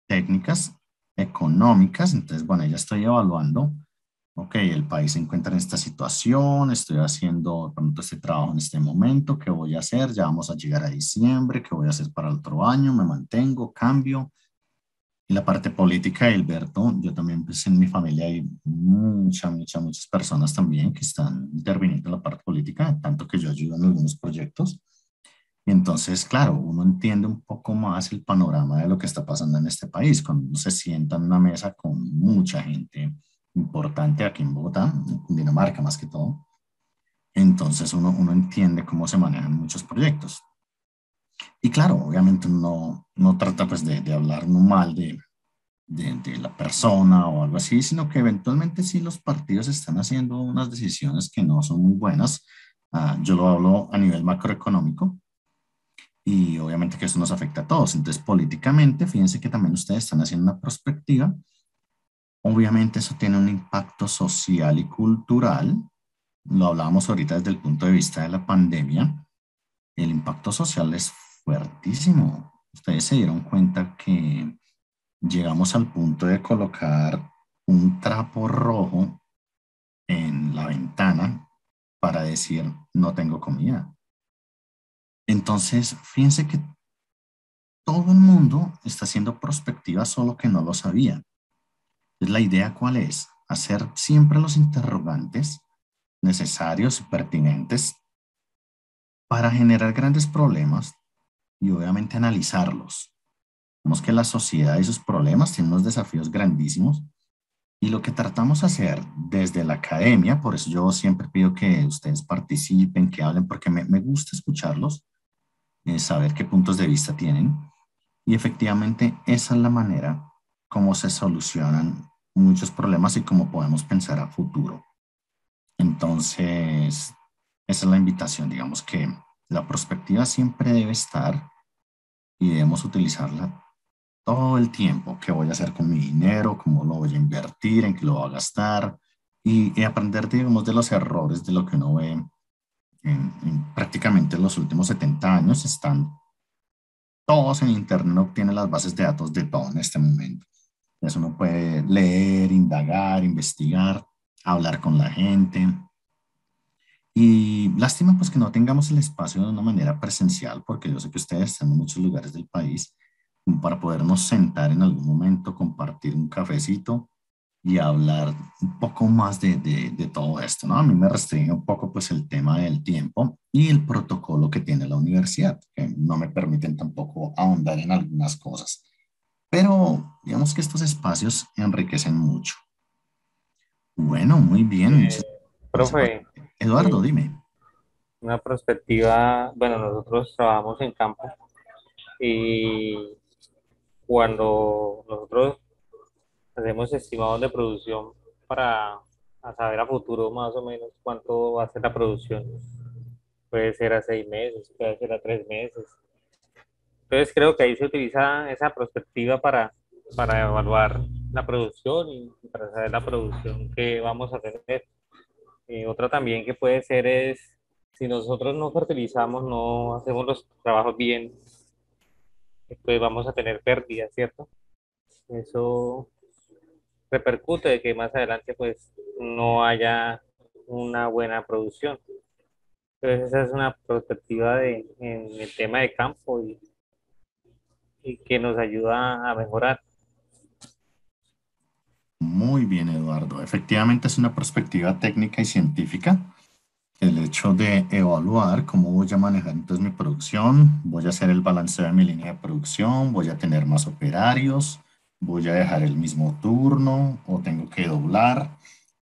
técnicas, económicas. Entonces, bueno, ya estoy evaluando, ok, el país se encuentra en esta situación, estoy haciendo de pronto este trabajo en este momento, ¿qué voy a hacer? Ya vamos a llegar a diciembre, ¿qué voy a hacer para el otro año? ¿Me mantengo? ¿Cambio? Y la parte política, Alberto, yo también, pues en mi familia hay muchas personas también que están interviniendo en la parte política, tanto que yo ayudo en algunos proyectos. Y entonces, claro, uno entiende un poco más el panorama de lo que está pasando en este país, cuando uno se sienta en una mesa con mucha gente importante aquí en Bogotá, en Dinamarca más que todo. Entonces uno entiende cómo se manejan muchos proyectos. Y claro, obviamente no trata pues de hablar no mal de la persona o algo así, sino que eventualmente sí los partidos están haciendo unas decisiones que no son muy buenas. Yo lo hablo a nivel macroeconómico y obviamente que eso nos afecta a todos. Entonces, políticamente, fíjense que también ustedes están haciendo una perspectiva. Obviamente eso tiene un impacto social y cultural. Lo hablábamos ahorita desde el punto de vista de la pandemia. El impacto social es fuertísimo. Ustedes se dieron cuenta que llegamos al punto de colocar un trapo rojo en la ventana para decir no tengo comida. Entonces, fíjense que todo el mundo está haciendo prospectiva, solo que no lo sabía. Entonces, la idea cuál es? Hacer siempre los interrogantes necesarios y pertinentes para generar grandes problemas y obviamente analizarlos. Vemos que la sociedad y sus problemas tienen unos desafíos grandísimos y lo que tratamos de hacer desde la academia, por eso yo siempre pido que ustedes participen, que hablen, porque me gusta escucharlos, saber qué puntos de vista tienen. Y efectivamente esa es la manera como se solucionan muchos problemas y cómo podemos pensar a futuro. Entonces, esa es la invitación, digamos que la perspectiva siempre debe estar y debemos utilizarla todo el tiempo. ¿Qué voy a hacer con mi dinero? ¿Cómo lo voy a invertir? ¿En qué lo voy a gastar? Y aprender, digamos, de los errores de lo que uno ve en prácticamente los últimos 70 años. Están todos en Internet, uno obtiene las bases de datos de todo en este momento. Eso uno puede leer, indagar, investigar, hablar con la gente. Y lástima pues que no tengamos el espacio de una manera presencial, porque yo sé que ustedes están en muchos lugares del país, como para podernos sentar en algún momento, compartir un cafecito y hablar un poco más de todo esto, ¿no? A mí me restringe un poco pues el tema del tiempo y el protocolo que tiene la universidad, que no me permiten tampoco ahondar en algunas cosas. Pero digamos que estos espacios enriquecen mucho. Bueno, muy bien. Eh, Muchas gracias por... Profe, Eduardo, eh, dime. una perspectiva, bueno, nosotros trabajamos en campo y cuando nosotros hacemos estimados de producción para a saber a futuro más o menos cuánto va a ser la producción, puede ser a 6 meses, puede ser a 3 meses. Entonces creo que ahí se utiliza esa perspectiva para evaluar la producción y para saber la producción que vamos a tener. Otra también que puede ser es, si nosotros no fertilizamos, no hacemos los trabajos bien, pues vamos a tener pérdidas, ¿cierto? Eso repercute de que más adelante pues no haya una buena producción. Entonces esa es una perspectiva en el tema de campo y que nos ayuda a mejorar. Muy bien, Eduardo. Efectivamente es una perspectiva técnica y científica. El hecho de evaluar cómo voy a manejar entonces mi producción, voy a hacer el balanceo de mi línea de producción, voy a tener más operarios, voy a dejar el mismo turno o tengo que doblar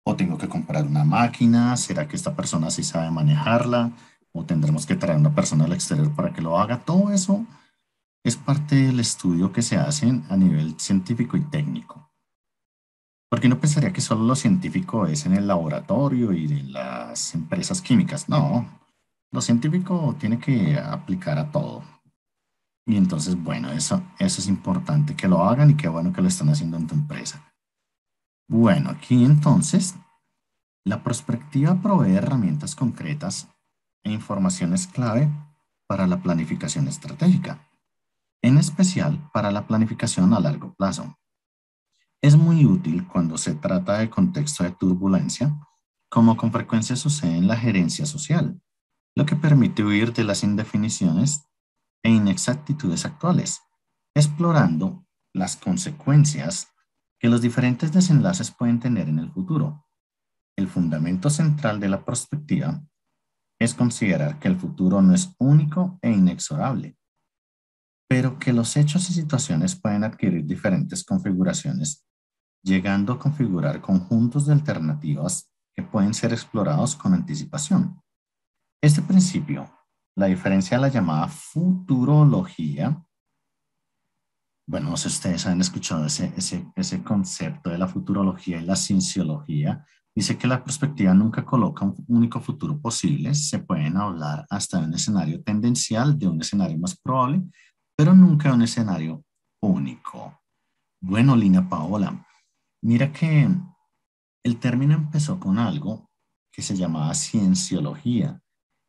o tengo que comprar una máquina, ¿será que esta persona sí sabe manejarla o tendremos que traer una persona al exterior para que lo haga? Todo eso es parte del estudio que se hace a nivel científico y técnico. Porque uno pensaría que solo lo científico es en el laboratorio y en las empresas químicas. No, lo científico tiene que aplicar a todo. Y entonces, bueno, eso es importante que lo hagan y qué bueno que lo están haciendo en tu empresa. Bueno, aquí entonces, la prospectiva provee herramientas concretas e informaciones clave para la planificación estratégica, en especial para la planificación a largo plazo. Es muy útil cuando se trata de contexto de turbulencia, como con frecuencia sucede en la gerencia social, lo que permite huir de las indefiniciones e inexactitudes actuales, explorando las consecuencias que los diferentes desenlaces pueden tener en el futuro. El fundamento central de la perspectiva es considerar que el futuro no es único e inexorable, pero que los hechos y situaciones pueden adquirir diferentes configuraciones, llegando a configurar conjuntos de alternativas que pueden ser explorados con anticipación. Este principio, la diferencia de la llamada futurología, bueno, no sé si ustedes han escuchado ese concepto de la futurología y la cienciología. Dice que la perspectiva nunca coloca un único futuro posible. Se pueden hablar hasta de un escenario tendencial, de un escenario más probable, pero nunca de un escenario único. Bueno, Lina Paola, mira que el término empezó con algo que se llamaba cienciología.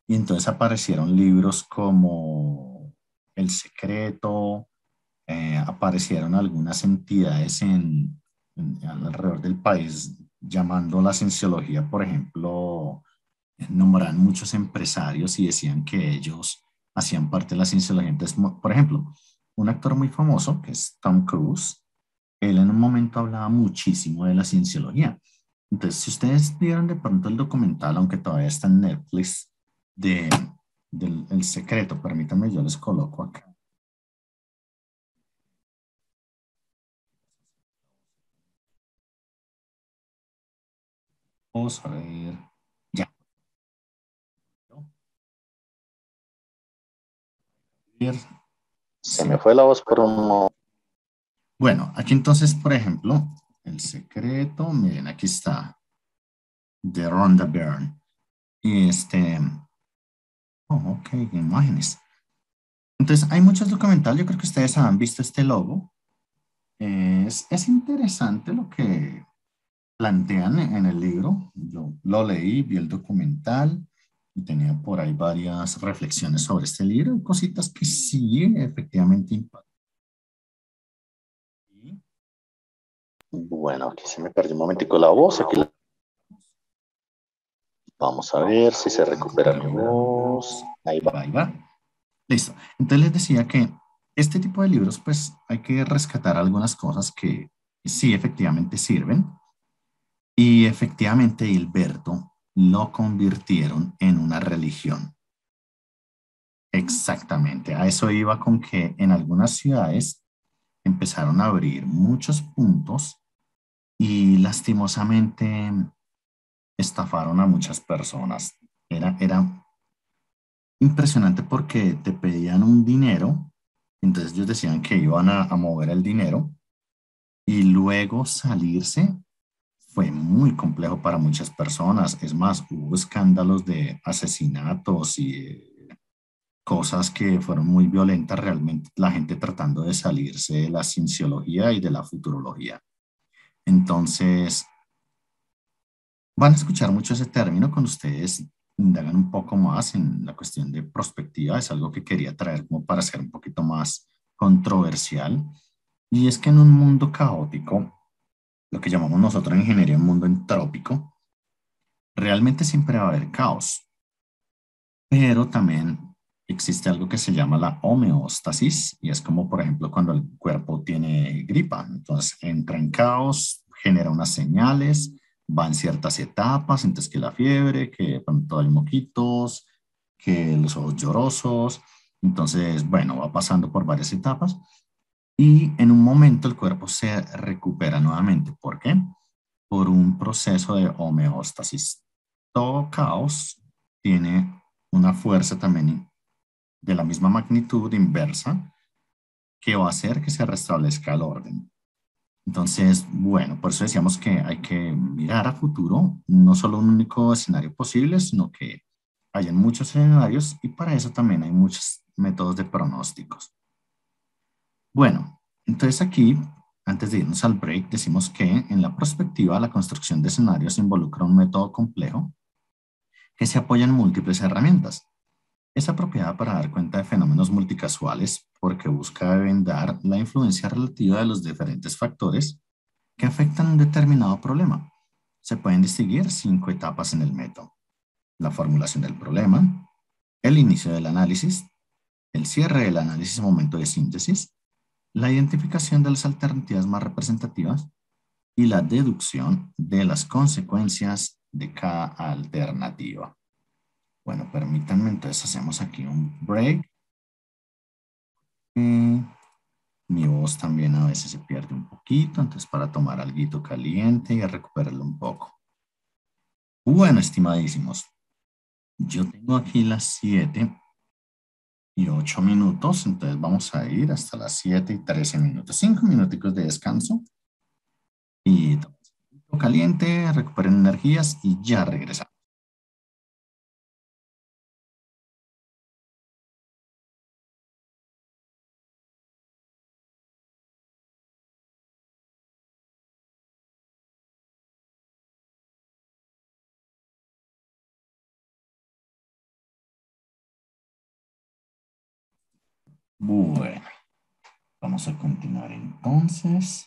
Y entonces aparecieron libros como El Secreto, aparecieron algunas entidades alrededor del país llamando la cienciología, por ejemplo, nombraban muchos empresarios y decían que ellos hacían parte de la cienciología. Entonces, por ejemplo, un actor muy famoso que es Tom Cruise, él en un momento hablaba muchísimo de la cienciología. Entonces, si ustedes vieron de pronto el documental, aunque todavía está en Netflix, de, del El Secreto, permítanme, yo les coloco acá. Vamos a ver. Ya. Se me fue la voz por un momento. Bueno, aquí entonces, por ejemplo, El Secreto, miren, aquí está, de Rhonda Byrne. Y ok, imágenes. Entonces, hay muchos documentales, yo creo que ustedes han visto este logo. Es interesante lo que plantean en el libro. Yo lo leí, vi el documental y tenía por ahí varias reflexiones sobre este libro, cositas que sí efectivamente impactan. Bueno, aquí se me perdió un momentico la voz. Aquí vamos a ver si se recupera mi voz. Ahí va, ahí va. Listo. Entonces les decía que este tipo de libros, pues hay que rescatar algunas cosas que sí efectivamente sirven. Y efectivamente, Hilberto lo convirtieron en una religión. Exactamente. A eso iba con que en algunas ciudades empezaron a abrir muchos puntos y lastimosamente estafaron a muchas personas. Era impresionante porque te pedían un dinero, entonces ellos decían que iban a mover el dinero y luego salirse fue muy complejo para muchas personas. Es más, hubo escándalos de asesinatos y cosas que fueron muy violentas realmente, la gente tratando de salirse de la cienciología y de la futurología. Entonces, van a escuchar mucho ese término cuando ustedes indagan un poco más en la cuestión de prospectiva. Es algo que quería traer como para ser un poquito más controversial. Y es que en un mundo caótico, lo que llamamos nosotros en ingeniería un mundo entrópico, realmente siempre va a haber caos, pero también existe algo que se llama la homeostasis y es como, por ejemplo, cuando el cuerpo tiene gripa. Entonces entra en caos, genera unas señales, van ciertas etapas, entonces que la fiebre, que de pronto hay moquitos, que los ojos llorosos. Entonces, bueno, va pasando por varias etapas y en un momento el cuerpo se recupera nuevamente. ¿Por qué? Por un proceso de homeostasis. Todo caos tiene una fuerza también de la misma magnitud inversa que va a hacer que se restablezca el orden. Entonces, bueno, por eso decíamos que hay que mirar a futuro, no solo un único escenario posible, sino que hay muchos escenarios y para eso también hay muchos métodos de pronósticos. Bueno, entonces aquí, antes de irnos al break, decimos que en la perspectiva la construcción de escenarios involucra un método complejo que se apoya en múltiples herramientas. Es apropiada para dar cuenta de fenómenos multicasuales porque busca devendar la influencia relativa de los diferentes factores que afectan un determinado problema. Se pueden distinguir 5 etapas en el método: la formulación del problema, el inicio del análisis, el cierre del análisis momento de síntesis, la identificación de las alternativas más representativas y la deducción de las consecuencias de cada alternativa. Bueno, permítanme, entonces hacemos aquí un break. Mi voz también a veces se pierde un poquito, entonces para tomar algo caliente y recuperarlo un poco. Bueno, estimadísimos, Yo tengo aquí las 7:08, entonces vamos a ir hasta las 7:13. 5 minuticos de descanso y caliente, recuperen energías y ya regresamos. Bueno, vamos a continuar entonces.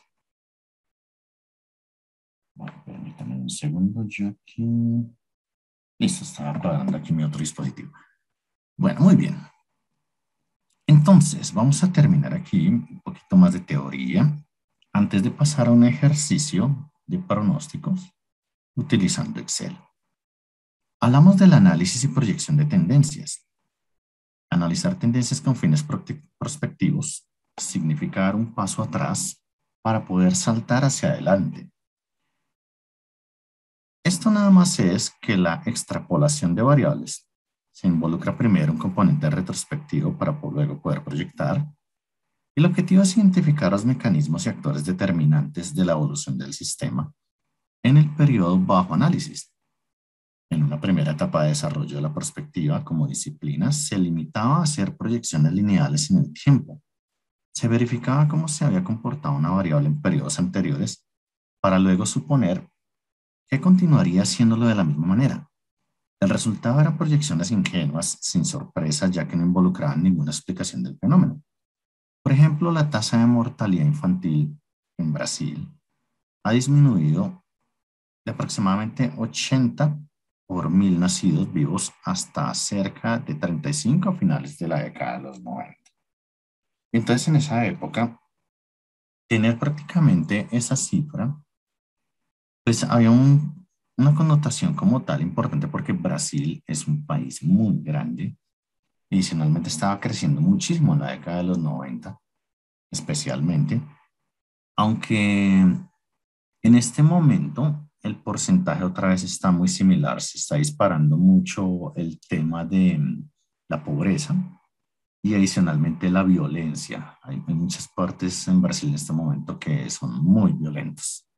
Bueno, permítanme un segundo, yo aquí. Listo, estaba apagando aquí mi otro dispositivo. Bueno, muy bien. Entonces, vamos a terminar aquí un poquito más de teoría antes de pasar a un ejercicio de pronósticos utilizando Excel. Hablamos del análisis y proyección de tendencias. Analizar tendencias con fines prospectivos significa dar un paso atrás para poder saltar hacia adelante. Esto nada más es que la extrapolación de variables se involucra primero un componente retrospectivo para luego poder proyectar. El objetivo es identificar los mecanismos y actores determinantes de la evolución del sistema en el periodo bajo análisis. En una primera etapa de desarrollo de la perspectiva como disciplina, se limitaba a hacer proyecciones lineales en el tiempo. Se verificaba cómo se había comportado una variable en periodos anteriores para luego suponer que continuaría haciéndolo de la misma manera. El resultado eran proyecciones ingenuas, sin sorpresa, ya que no involucraban ninguna explicación del fenómeno. Por ejemplo, la tasa de mortalidad infantil en Brasil ha disminuido de aproximadamente 80 por 1.000 nacidos vivos hasta cerca de 35 a finales de la década de los 90. Entonces, en esa época, tener prácticamente esa cifra, pues había una connotación como tal importante porque Brasil es un país muy grande. Adicionalmente estaba creciendo muchísimo en la década de los 90, especialmente, aunque en este momento el porcentaje otra vez está muy similar, se está disparando mucho el tema de la pobreza y adicionalmente la violencia. Hay muchas partes en Brasil en este momento que son muy violentas.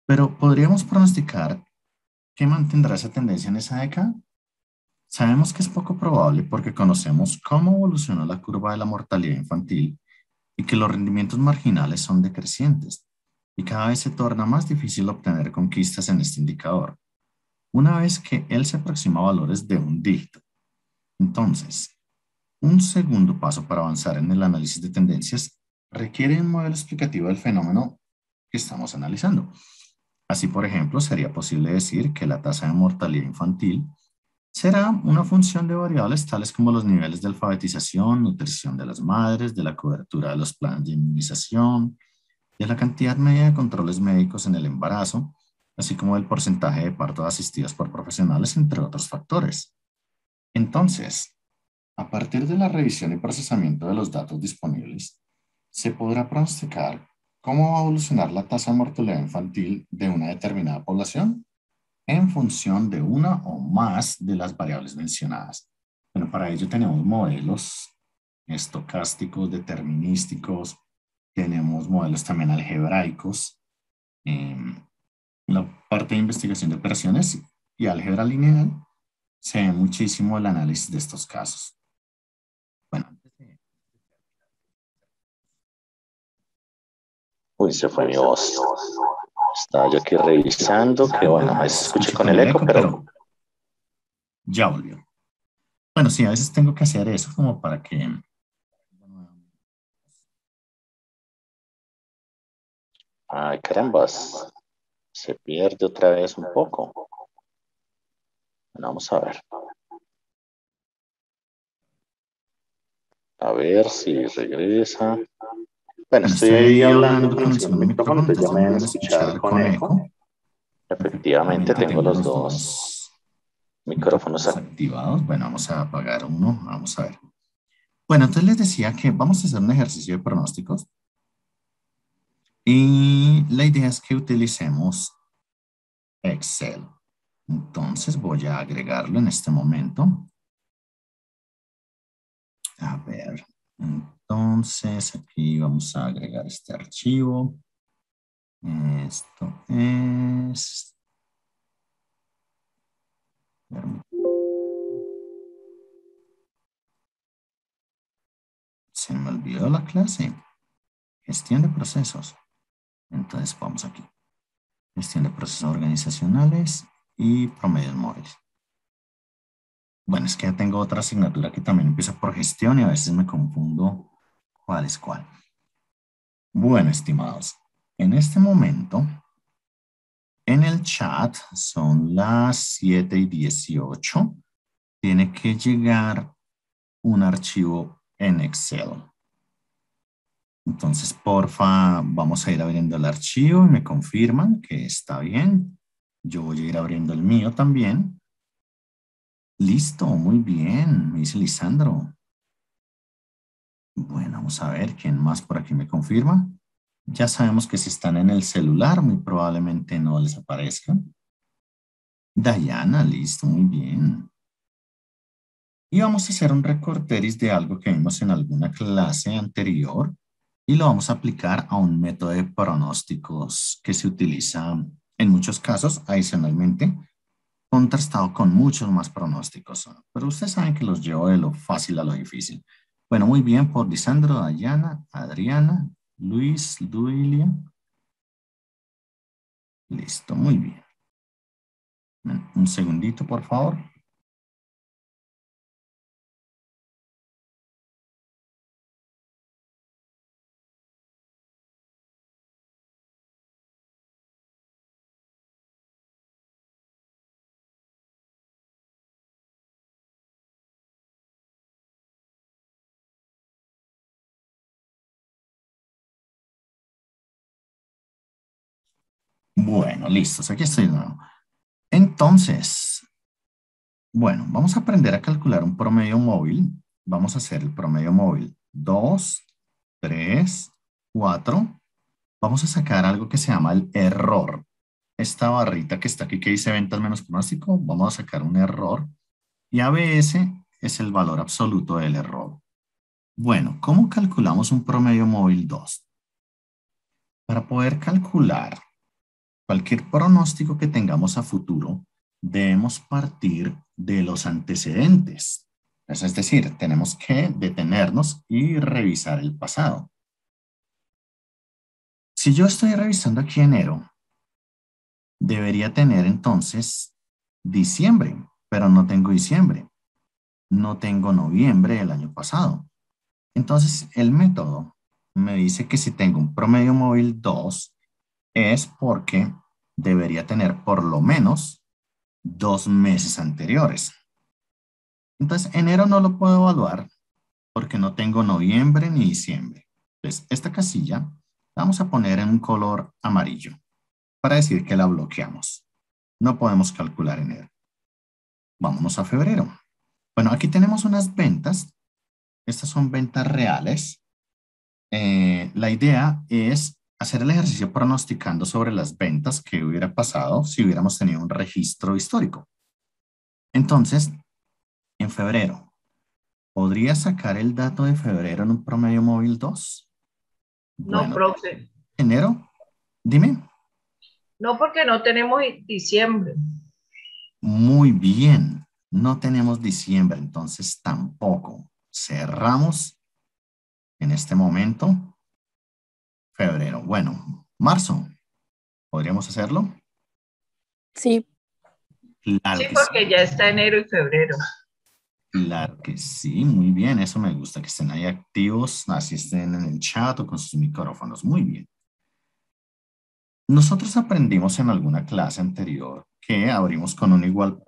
Pero podríamos pronosticar que mantendrá esa tendencia en esa década. Sabemos que es poco probable porque conocemos cómo evolucionó la curva de la mortalidad infantil y que los rendimientos marginales son decrecientes y cada vez se torna más difícil obtener conquistas en este indicador, una vez que él se aproxima a valores de un dígito. Entonces, un segundo paso para avanzar en el análisis de tendencias requiere un modelo explicativo del fenómeno que estamos analizando. Así, por ejemplo, sería posible decir que la tasa de mortalidad infantil será una función de variables tales como los niveles de alfabetización, nutrición de las madres, de la cobertura de los planes de inmunización, de la cantidad media de controles médicos en el embarazo, así como del porcentaje de partos asistidos por profesionales, entre otros factores. Entonces, a partir de la revisión y procesamiento de los datos disponibles, se podrá pronosticar cómo va a evolucionar la tasa de mortalidad infantil de una determinada población en función de una o más de las variables mencionadas. Bueno, para ello tenemos modelos estocásticos, determinísticos, tenemos modelos también algebraicos, la parte de investigación de operaciones y álgebra lineal se ve muchísimo el análisis de estos casos. Bueno, Uy, se fue mi voz. Estaba yo aquí revisando, que bueno, a veces escuché con el eco, pero ya volvió. Bueno, sí, a veces tengo que hacer eso como para que... Ay, carambas. Se pierde otra vez un poco. Bueno, vamos a ver. A ver si regresa. Bueno, estoy ahí hablando con el segundo micrófono, entonces ya me deben escuchar con eco. Efectivamente, tengo los dos micrófonos activados. Bueno, vamos a apagar uno. Vamos a ver. Bueno, entonces les decía que vamos a hacer un ejercicio de pronósticos. Y la idea es que utilicemos Excel. Entonces voy a agregarlo en este momento. A ver, entonces aquí vamos a agregar este archivo. Esto es... Se me olvidó la clase. Gestión de procesos. Entonces vamos aquí. Gestión de procesos organizacionales y promedios móviles. Bueno, es que ya tengo otra asignatura que también empieza por gestión y a veces me confundo cuál es cuál. Bueno, estimados, en este momento, en el chat son las 7:18. Tiene que llegar un archivo en Excel. Entonces, porfa, vamos a ir abriendo el archivo y me confirman que está bien. Yo voy a ir abriendo el mío también. Listo, muy bien, me dice Lisandro. Bueno, vamos a ver quién más por aquí me confirma. Ya sabemos que si están en el celular, muy probablemente no les aparezca. Dayana, listo, muy bien. Y vamos a hacer un recorderis de algo que vimos en alguna clase anterior y lo vamos a aplicar a un método de pronósticos que se utiliza en muchos casos adicionalmente, contrastado con muchos más pronósticos. Pero ustedes saben que los llevo de lo fácil a lo difícil. Bueno, muy bien por Lisandro, Dayana, Adriana, Luis, Duilia. Listo, muy bien. Un segundito, por favor. Bueno, listos, aquí estoy de nuevo. Entonces, bueno, vamos a aprender a calcular un promedio móvil. Vamos a hacer el promedio móvil 2, 3, 4. Vamos a sacar algo que se llama el error. Esta barrita que está aquí que dice ventas menos pronóstico, vamos a sacar un error y ABS es el valor absoluto del error. Bueno, ¿cómo calculamos un promedio móvil 2? Para poder calcular cualquier pronóstico que tengamos a futuro, debemos partir de los antecedentes. Eso es decir, tenemos que detenernos y revisar el pasado. Si yo estoy revisando aquí enero, debería tener entonces diciembre, pero no tengo diciembre. No tengo noviembre del año pasado. Entonces, el método me dice que si tengo un promedio móvil 2, es porque debería tener por lo menos 2 meses anteriores. Entonces, enero no lo puedo evaluar porque no tengo noviembre ni diciembre. Entonces, esta casilla la vamos a poner en un color amarillo para decir que la bloqueamos. No podemos calcular enero. Vámonos a febrero. Bueno, aquí tenemos unas ventas. Estas son ventas reales. La idea es hacer el ejercicio pronosticando sobre las ventas que hubiera pasado si hubiéramos tenido un registro histórico. Entonces, en febrero, ¿podría sacar el dato de febrero en un promedio móvil 2? No, profe. Enero, dime. No, porque no tenemos diciembre. Muy bien, no tenemos diciembre, entonces tampoco. Cerramos en este momento febrero. Bueno, marzo, ¿podríamos hacerlo? Sí. Claro Sí, que porque sí. ya está enero y febrero. Claro que sí, muy bien, eso me gusta, que estén ahí activos, así estén en el chat o con sus micrófonos, muy bien. Nosotros aprendimos en alguna clase anterior que abrimos con un igual.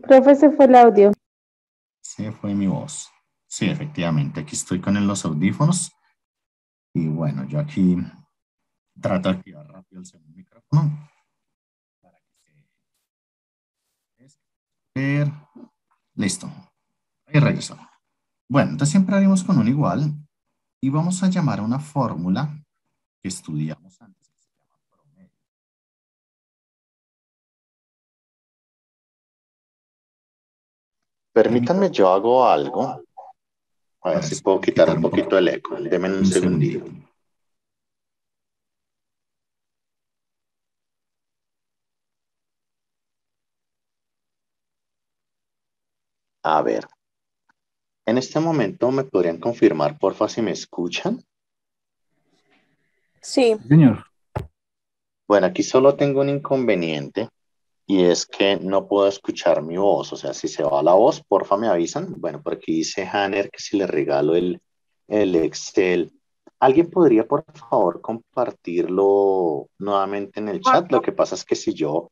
Profe, se fue el audio. Se fue mi voz. Sí, efectivamente, aquí estoy con los audífonos y bueno, yo aquí trato de activar rápido el segundo micrófono para que se... Listo, ahí regresó. Bueno, entonces siempre abrimos con un igual y vamos a llamar a una fórmula que estudiamos antes, que se llama promedio. Permítanme, yo hago algo. A ver si puedo quitar un poquito el eco. Denme un segundito. A ver. En este momento, ¿me podrían confirmar, porfa, si me escuchan? Sí. Señor. Bueno, aquí solo tengo un inconveniente y es que no puedo escuchar mi voz. O sea, si se va la voz, porfa, me avisan. Bueno, por aquí dice Hanner que si le regalo el Excel. ¿Alguien podría, por favor, compartirlo nuevamente en el chat? Lo que pasa es que si yo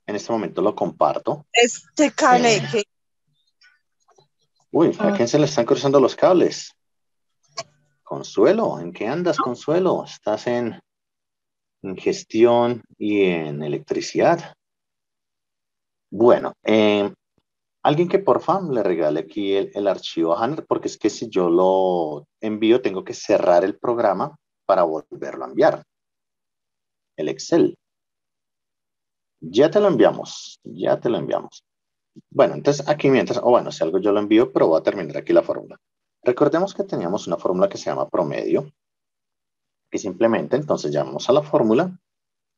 en este momento lo comparto. Este cable que Uy, ¿a quién se le están cruzando los cables? Consuelo, ¿en qué andas, Consuelo? ¿Estás en gestión y en electricidad? Bueno, alguien que porfa le regale aquí el archivo a Hanner, porque es que si yo lo envío, tengo que cerrar el programa para volverlo a enviar. El Excel. Ya te lo enviamos, ya te lo enviamos. Bueno, entonces aquí mientras, o bueno, si algo yo lo envío, pero voy a terminar aquí la fórmula. Recordemos que teníamos una fórmula que se llama promedio, y simplemente entonces llamamos a la fórmula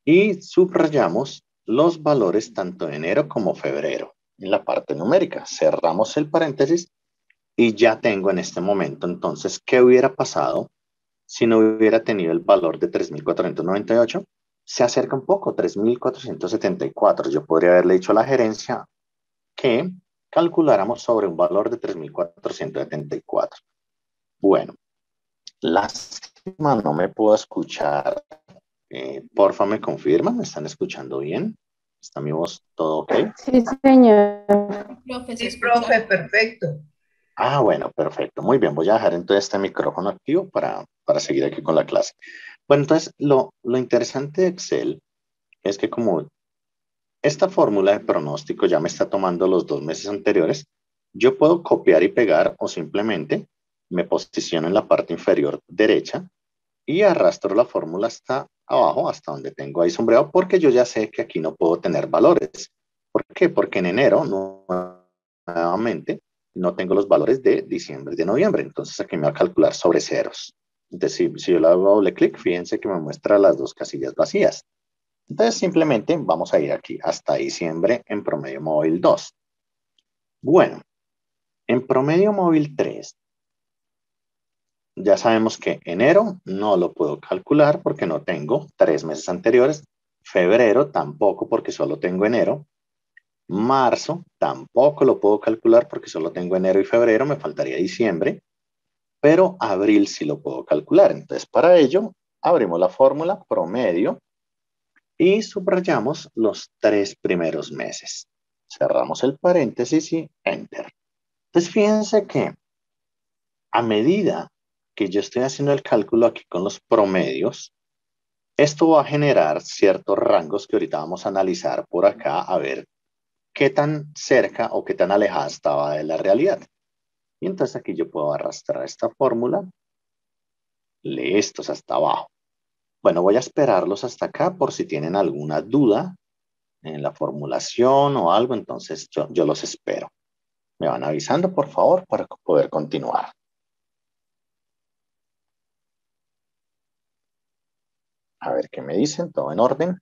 y subrayamos los valores tanto de enero como febrero en la parte numérica. Cerramos el paréntesis y ya tengo en este momento entonces qué hubiera pasado si no hubiera tenido el valor de 3.498. Se acerca un poco, 3.474. Yo podría haberle dicho a la gerencia que calculáramos sobre un valor de 3.474. Bueno, lástima, no me puedo escuchar. Porfa, ¿me confirman? ¿Me están escuchando bien? ¿Está mi voz todo ok? Sí, señor. Sí, profe, perfecto. Ah, bueno, perfecto. Muy bien, voy a dejar entonces este micrófono activo para seguir aquí con la clase. Bueno, entonces lo interesante de Excel es que como esta fórmula de pronóstico ya me está tomando los 2 meses anteriores, yo puedo copiar y pegar o simplemente me posiciono en la parte inferior derecha y arrastro la fórmula hasta abajo, hasta donde tengo ahí sombreado, porque yo ya sé que aquí no puedo tener valores. ¿Por qué? Porque en enero nuevamente no tengo los valores de diciembre y de noviembre, entonces aquí me va a calcular sobre ceros. Entonces, si yo le hago doble clic, fíjense que me muestra las dos casillas vacías. Entonces, simplemente vamos a ir aquí hasta diciembre en promedio móvil 2. Bueno, en promedio móvil 3, ya sabemos que enero no lo puedo calcular porque no tengo 3 meses anteriores. Febrero tampoco porque solo tengo enero. Marzo tampoco lo puedo calcular porque solo tengo enero y febrero, me faltaría diciembre. Pero abril sí lo puedo calcular. Entonces, para ello, abrimos la fórmula promedio y subrayamos los 3 primeros meses. Cerramos el paréntesis y enter. Entonces, fíjense que a medida que yo estoy haciendo el cálculo aquí con los promedios, esto va a generar ciertos rangos que ahorita vamos a analizar por acá a ver qué tan cerca o qué tan alejada estaba de la realidad. Y entonces aquí yo puedo arrastrar esta fórmula, estos hasta abajo. Bueno, voy a esperarlos hasta acá por si tienen alguna duda en la formulación o algo, entonces yo los espero. Me van avisando, por favor, para poder continuar. A ver qué me dicen, todo en orden.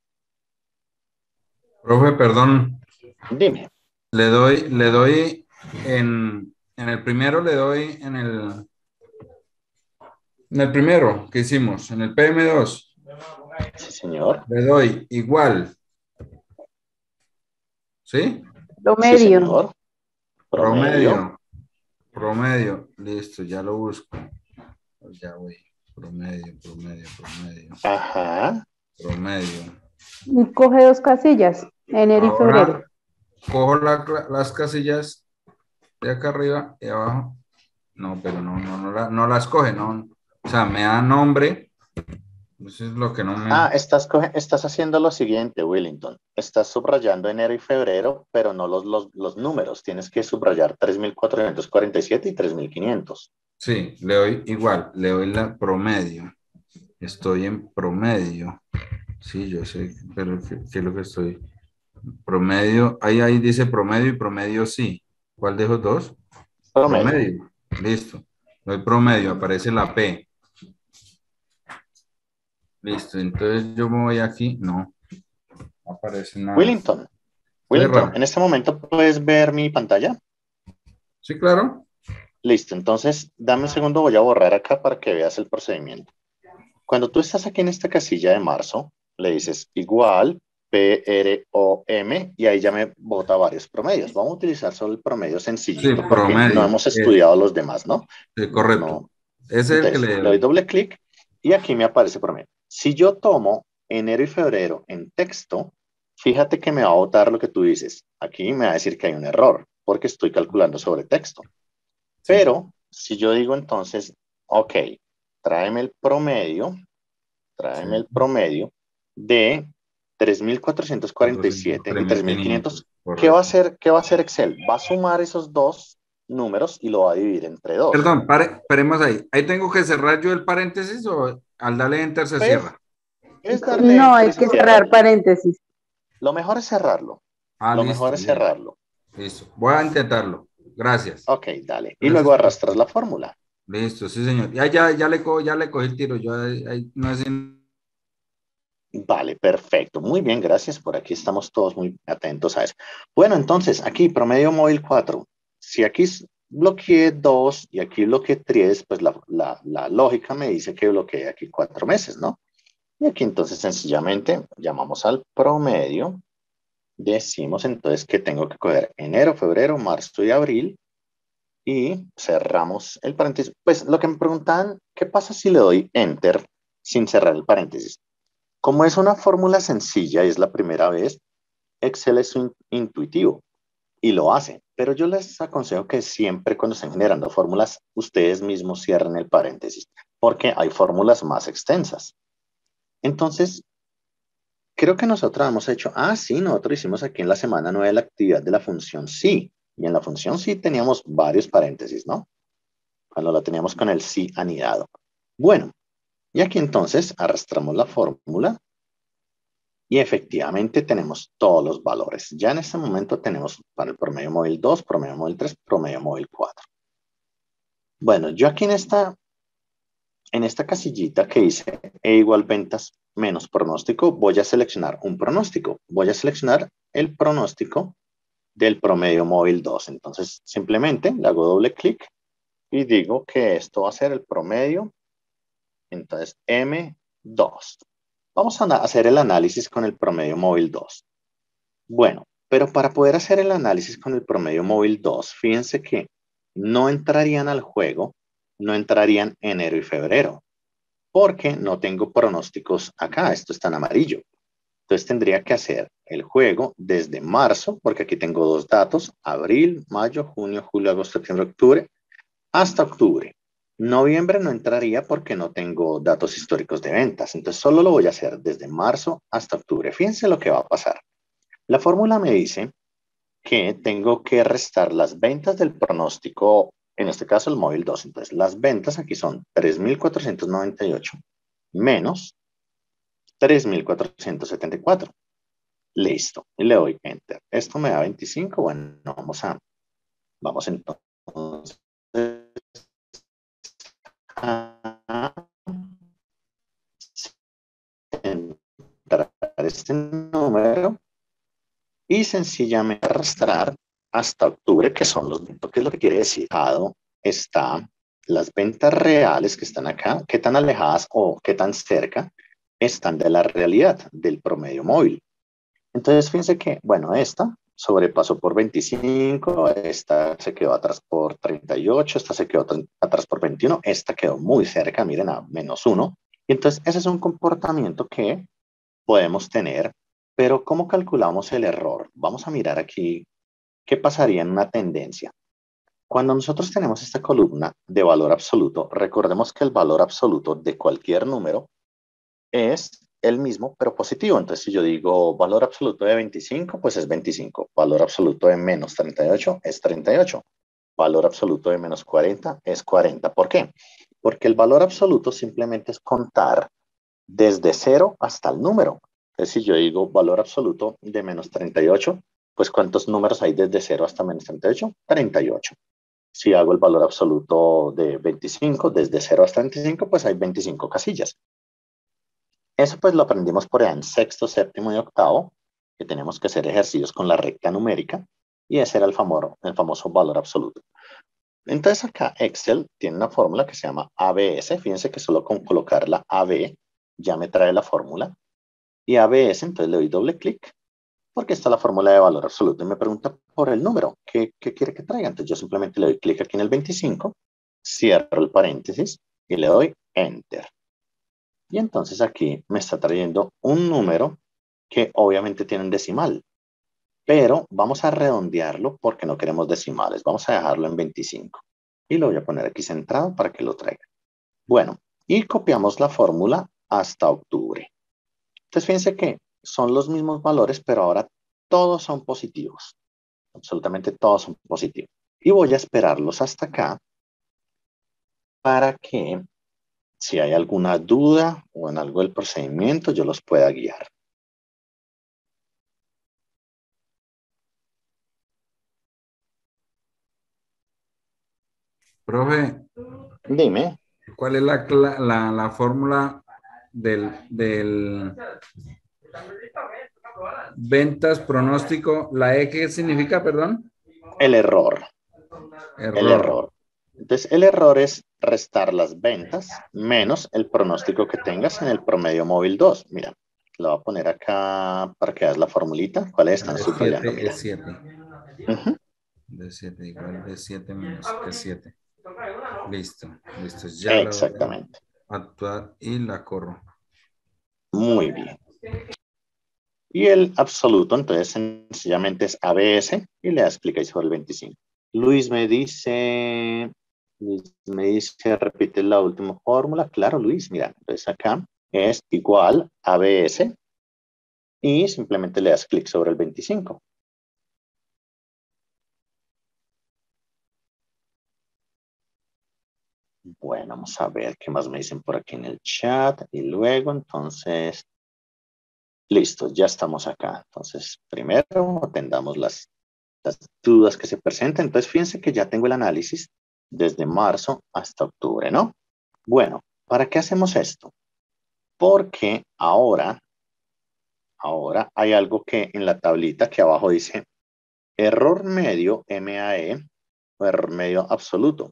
Profe, perdón. Dime. Le doy en el primero, le doy en el primero que hicimos, en el PM2. Sí, señor. Le doy igual. ¿Sí? Promedio. Sí, señor. Promedio. Listo, ya lo busco. Ya voy. Promedio. Ajá. Promedio. Coge dos casillas, enero y febrero. Cojo las casillas de acá arriba y abajo. No, pero no las coge, no. O sea, me da nombre. Eso es lo que no me... Estás haciendo lo siguiente, Willington. Estás subrayando enero y febrero, pero no los números. Tienes que subrayar 3.447 y 3.500. Sí, le doy igual, le doy la promedio. Estoy en promedio. Sí, yo sé, pero ¿qué es lo que estoy? Promedio, ahí dice promedio y promedio sí. ¿Cuál de esos dos? Promedio. Promedio. Listo. El promedio, aparece la P. Listo, entonces yo me voy aquí. No aparece nada. Willington, Cerra. en este momento puedes ver mi pantalla. Sí, claro. Listo, entonces dame un segundo, voy a borrar acá para que veas el procedimiento. Cuando tú estás aquí en esta casilla de marzo, le dices igual PROM y ahí ya me bota varios promedios. Vamos a utilizar solo el promedio Sí, sencillito porque no promedio. hemos estudiado los demás, ¿no? Sí, No, correcto. no. Ese es el que Entonces, le doy doble clic y aquí me aparece promedio. Si yo tomo enero y febrero en texto, fíjate que me va a botar lo que tú dices. Aquí me va a decir que hay un error porque estoy calculando sobre texto. Sí. Pero si yo digo entonces, ok, tráeme el promedio de 3.447 y 3.500. ¿Qué va a hacer Excel? Va a sumar esos dos números y lo va a dividir entre dos. Perdón, paremos ahí. ¿Ahí tengo que cerrar yo el paréntesis o al darle enter se cierra? No, hay que cerrar paréntesis. Lo mejor es cerrarlo. Lo Listo, mejor es bien. cerrarlo. Listo. Voy a intentarlo. Gracias. Ok, dale. Y Gracias. luego arrastras la fórmula. Listo, sí, señor. Ya le cogí el tiro. Yo ahí no es... Vale, perfecto. Muy bien, gracias. Por aquí estamos todos muy atentos a eso. Bueno, entonces, aquí promedio móvil 4. Si aquí bloqueé 2 y aquí bloqueé 3, pues la lógica me dice que bloqueé aquí 4 meses, ¿no? Y aquí entonces sencillamente llamamos al promedio. Decimos entonces que tengo que coger enero, febrero, marzo y abril. Y cerramos el paréntesis. Pues lo que me preguntaban, ¿qué pasa si le doy enter sin cerrar el paréntesis? Como es una fórmula sencilla y es la primera vez, Excel es intuitivo y lo hace. Pero yo les aconsejo que siempre cuando estén generando fórmulas, ustedes mismos cierren el paréntesis, porque hay fórmulas más extensas. Entonces, creo que nosotros hemos hecho, sí, nosotros hicimos aquí en la semana 9 la actividad de la función sí. Y en la función sí teníamos varios paréntesis, ¿no? Cuando la teníamos con el sí anidado. Bueno, y aquí entonces arrastramos la fórmula y efectivamente tenemos todos los valores. Ya en este momento tenemos para el promedio móvil 2, promedio móvil 3, promedio móvil 4. Bueno, yo aquí en esta casillita que dice E igual ventas menos pronóstico, voy a seleccionar un pronóstico. Voy a seleccionar el pronóstico del promedio móvil 2. Entonces, simplemente le hago doble clic y digo que esto va a ser el promedio. Entonces, M2. Vamos a hacer el análisis con el promedio móvil 2. Bueno, pero para poder hacer el análisis con el promedio móvil 2, fíjense que no entrarían al juego, no entrarían enero y febrero, porque no tengo pronósticos acá, esto está en amarillo. Entonces tendría que hacer el juego desde marzo, porque aquí tengo dos datos, abril, mayo, junio, julio, agosto, septiembre, octubre, hasta octubre. Noviembre no entraría porque no tengo datos históricos de ventas, entonces solo lo voy a hacer desde marzo hasta octubre. Fíjense lo que va a pasar. La fórmula me dice que tengo que restar las ventas del pronóstico, en este caso el móvil 2. Entonces, las ventas aquí son 3.498 menos 3.474. Listo. Y le doy enter. Esto me da 25. Bueno, vamos entonces a entrar este número y sencillamente arrastrar hasta octubre, que son los ventas. ¿Qué es lo que quiere decir? Está las ventas reales que están acá, qué tan alejadas o qué tan cerca están de la realidad del promedio móvil. Entonces, fíjense que, bueno, esta sobrepasó por 25, esta se quedó atrás por 38, esta se quedó atrás por 21, esta quedó muy cerca, miren, a -1. Y entonces, ese es un comportamiento que podemos tener, pero ¿cómo calculamos el error? Vamos a mirar aquí qué pasaría en una tendencia. Cuando nosotros tenemos esta columna de valor absoluto, recordemos que el valor absoluto de cualquier número es el mismo, pero positivo. Entonces, si yo digo valor absoluto de 25, pues es 25. Valor absoluto de menos 38 es 38. Valor absoluto de menos 40 es 40. ¿Por qué? Porque el valor absoluto simplemente es contar desde 0 hasta el número. Entonces, si yo digo valor absoluto de menos 38, pues ¿cuántos números hay desde 0 hasta menos 38? 38. Si hago el valor absoluto de 25, desde 0 hasta 25, pues hay 25 casillas. Eso pues lo aprendimos por allá en sexto, séptimo y octavo, que tenemos que hacer ejercicios con la recta numérica, y ese era el famoso valor absoluto. Entonces acá Excel tiene una fórmula que se llama ABS. Fíjense que solo con colocar la AB ya me trae la fórmula. Y ABS, entonces le doy doble clic, porque está la fórmula de valor absoluto. Y me pregunta por el número. ¿Qué quiere que traiga? Entonces yo simplemente le doy clic aquí en el 25, cierro el paréntesis y le doy Enter. Y entonces aquí me está trayendo un número que obviamente tiene un decimal. Pero vamos a redondearlo porque no queremos decimales. Vamos a dejarlo en 25. Y lo voy a poner aquí centrado para que lo traiga. Bueno, y copiamos la fórmula hasta octubre. Entonces fíjense que son los mismos valores, pero ahora todos son positivos. Absolutamente todos son positivos. Y voy a esperarlos hasta acá para que si hay alguna duda o en algo del procedimiento, yo los pueda guiar. Profe, Dime. ¿cuál es la fórmula del ventas pronóstico? ¿La E qué significa, perdón? El error. Error. El error. Entonces, el error es restar las ventas menos el pronóstico que tengas en el promedio móvil 2. Mira, lo voy a poner acá para que veas la formulita. ¿Cuáles están subrayando? Mira. Es 7. Uh-huh. De 7 igual de 7 menos que 7. Listo. Ya exactamente. La actuar y la corro. Muy bien. Y el absoluto, entonces, sencillamente es ABS y le explicáis sobre el 25. Luis me dice, repite la última fórmula. Claro, Luis, mira, entonces acá es igual a ABS y simplemente le das clic sobre el 25. Bueno, vamos a ver qué más me dicen por aquí en el chat. Y luego, entonces, listo, ya estamos acá. Entonces, primero atendamos las dudas que se presentan. Entonces, fíjense que ya tengo el análisis desde marzo hasta octubre, ¿no? Bueno, ¿para qué hacemos esto? Porque ahora hay algo que en la tablita que abajo dice error medio MAE o error medio absoluto.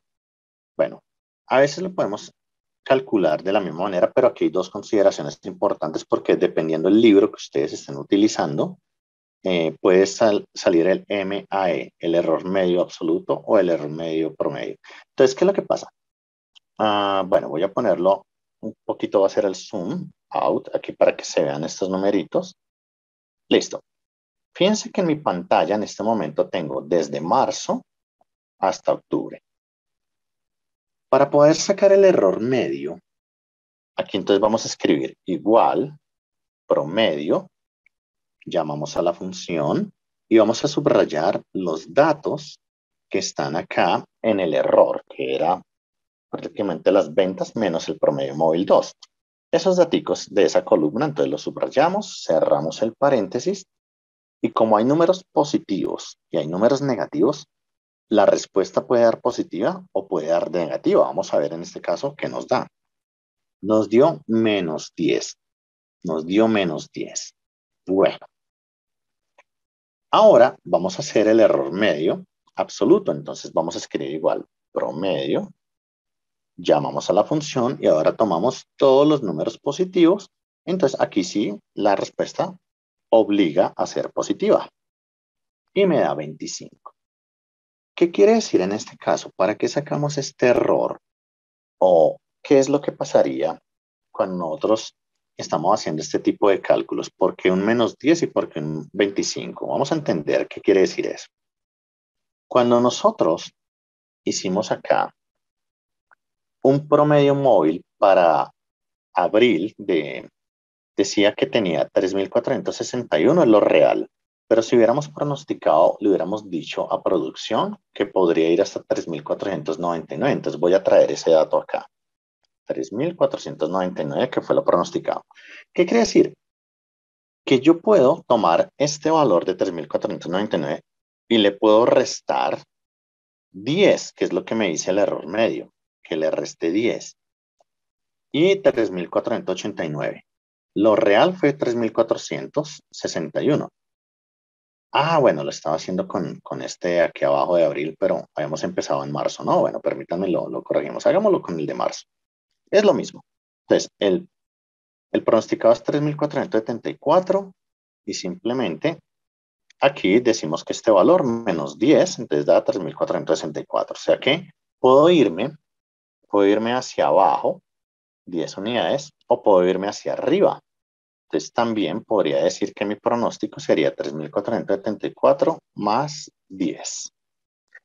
Bueno, a veces lo podemos calcular de la misma manera, pero aquí hay dos consideraciones importantes porque dependiendo del libro que ustedes estén utilizando, puede salir el MAE, el error medio absoluto o el error medio promedio. Entonces, ¿qué es lo que pasa? Bueno, voy a ponerlo un poquito, va a ser el zoom out aquí para que se vean estos numeritos. Listo. Fíjense que en mi pantalla en este momento tengo desde marzo hasta octubre. Para poder sacar el error medio, aquí entonces vamos a escribir igual promedio, llamamos a la función y vamos a subrayar los datos que están acá en el error, que era prácticamente las ventas menos el promedio móvil 2. Esos datos de esa columna, entonces los subrayamos, cerramos el paréntesis y como hay números positivos y hay números negativos, la respuesta puede dar positiva o puede dar negativa. Vamos a ver en este caso qué nos da. Nos dio menos 10. Nos dio menos 10. Bueno. Ahora vamos a hacer el error medio absoluto. Entonces vamos a escribir igual promedio. Llamamos a la función y ahora tomamos todos los números positivos. Entonces aquí sí la respuesta obliga a ser positiva. Y me da 25. ¿Qué quiere decir en este caso? ¿Para qué sacamos este error? ¿O qué es lo que pasaría cuando nosotros estamos haciendo este tipo de cálculos? ¿Por qué un menos 10 y por qué un 25? Vamos a entender qué quiere decir eso. Cuando nosotros hicimos acá un promedio móvil para abril, decía que tenía 3.461, es lo real. Pero si hubiéramos pronosticado, le hubiéramos dicho a producción que podría ir hasta 3.499. Entonces voy a traer ese dato acá. 3.499, que fue lo pronosticado. ¿Qué quiere decir? que yo puedo tomar este valor de 3.499 y le puedo restar 10, que es lo que me dice el error medio, que le resté 10. Y 3.489. Lo real fue 3.461. Ah, bueno, lo estaba haciendo con este aquí abajo de abril, pero habíamos empezado en marzo. No, bueno, permítanme, lo corregimos. Hagámoslo con el de marzo. Es lo mismo. Entonces, el pronosticado es 3.474 y simplemente aquí decimos que este valor menos 10, entonces da 3.464. O sea que puedo irme hacia abajo 10 unidades o puedo irme hacia arriba. Entonces también podría decir que mi pronóstico sería 3.474 más 10.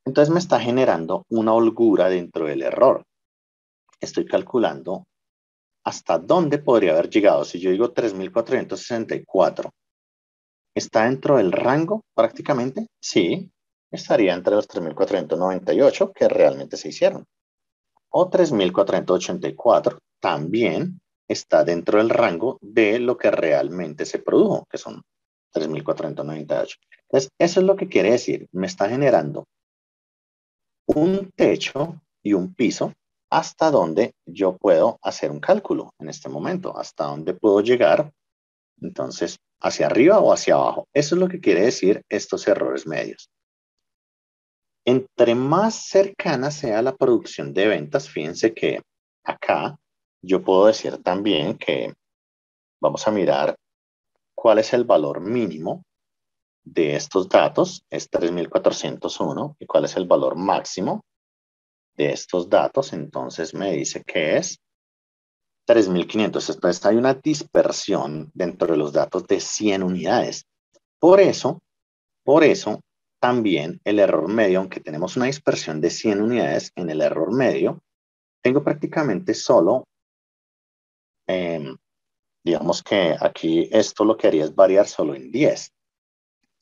Entonces me está generando una holgura dentro del error. Estoy calculando hasta dónde podría haber llegado. Si yo digo 3.464, ¿está dentro del rango prácticamente? Sí, estaría entre los 3.498 que realmente se hicieron. O 3.484 también está dentro del rango de lo que realmente se produjo, que son 3.498. Entonces, eso es lo que quiere decir. Me está generando un techo y un piso hasta donde yo puedo hacer un cálculo en este momento, hasta donde puedo llegar, entonces, hacia arriba o hacia abajo. Eso es lo que quiere decir estos errores medios. Entre más cercana sea la producción de ventas, fíjense que acá yo puedo decir también que vamos a mirar cuál es el valor mínimo de estos datos, es 3.401, y cuál es el valor máximo de estos datos, entonces me dice que es 3.500. Entonces hay una dispersión dentro de los datos de 100 unidades. Por eso también el error medio, aunque tenemos una dispersión de 100 unidades en el error medio, tengo prácticamente solo, digamos que aquí esto lo que haría es variar solo en 10.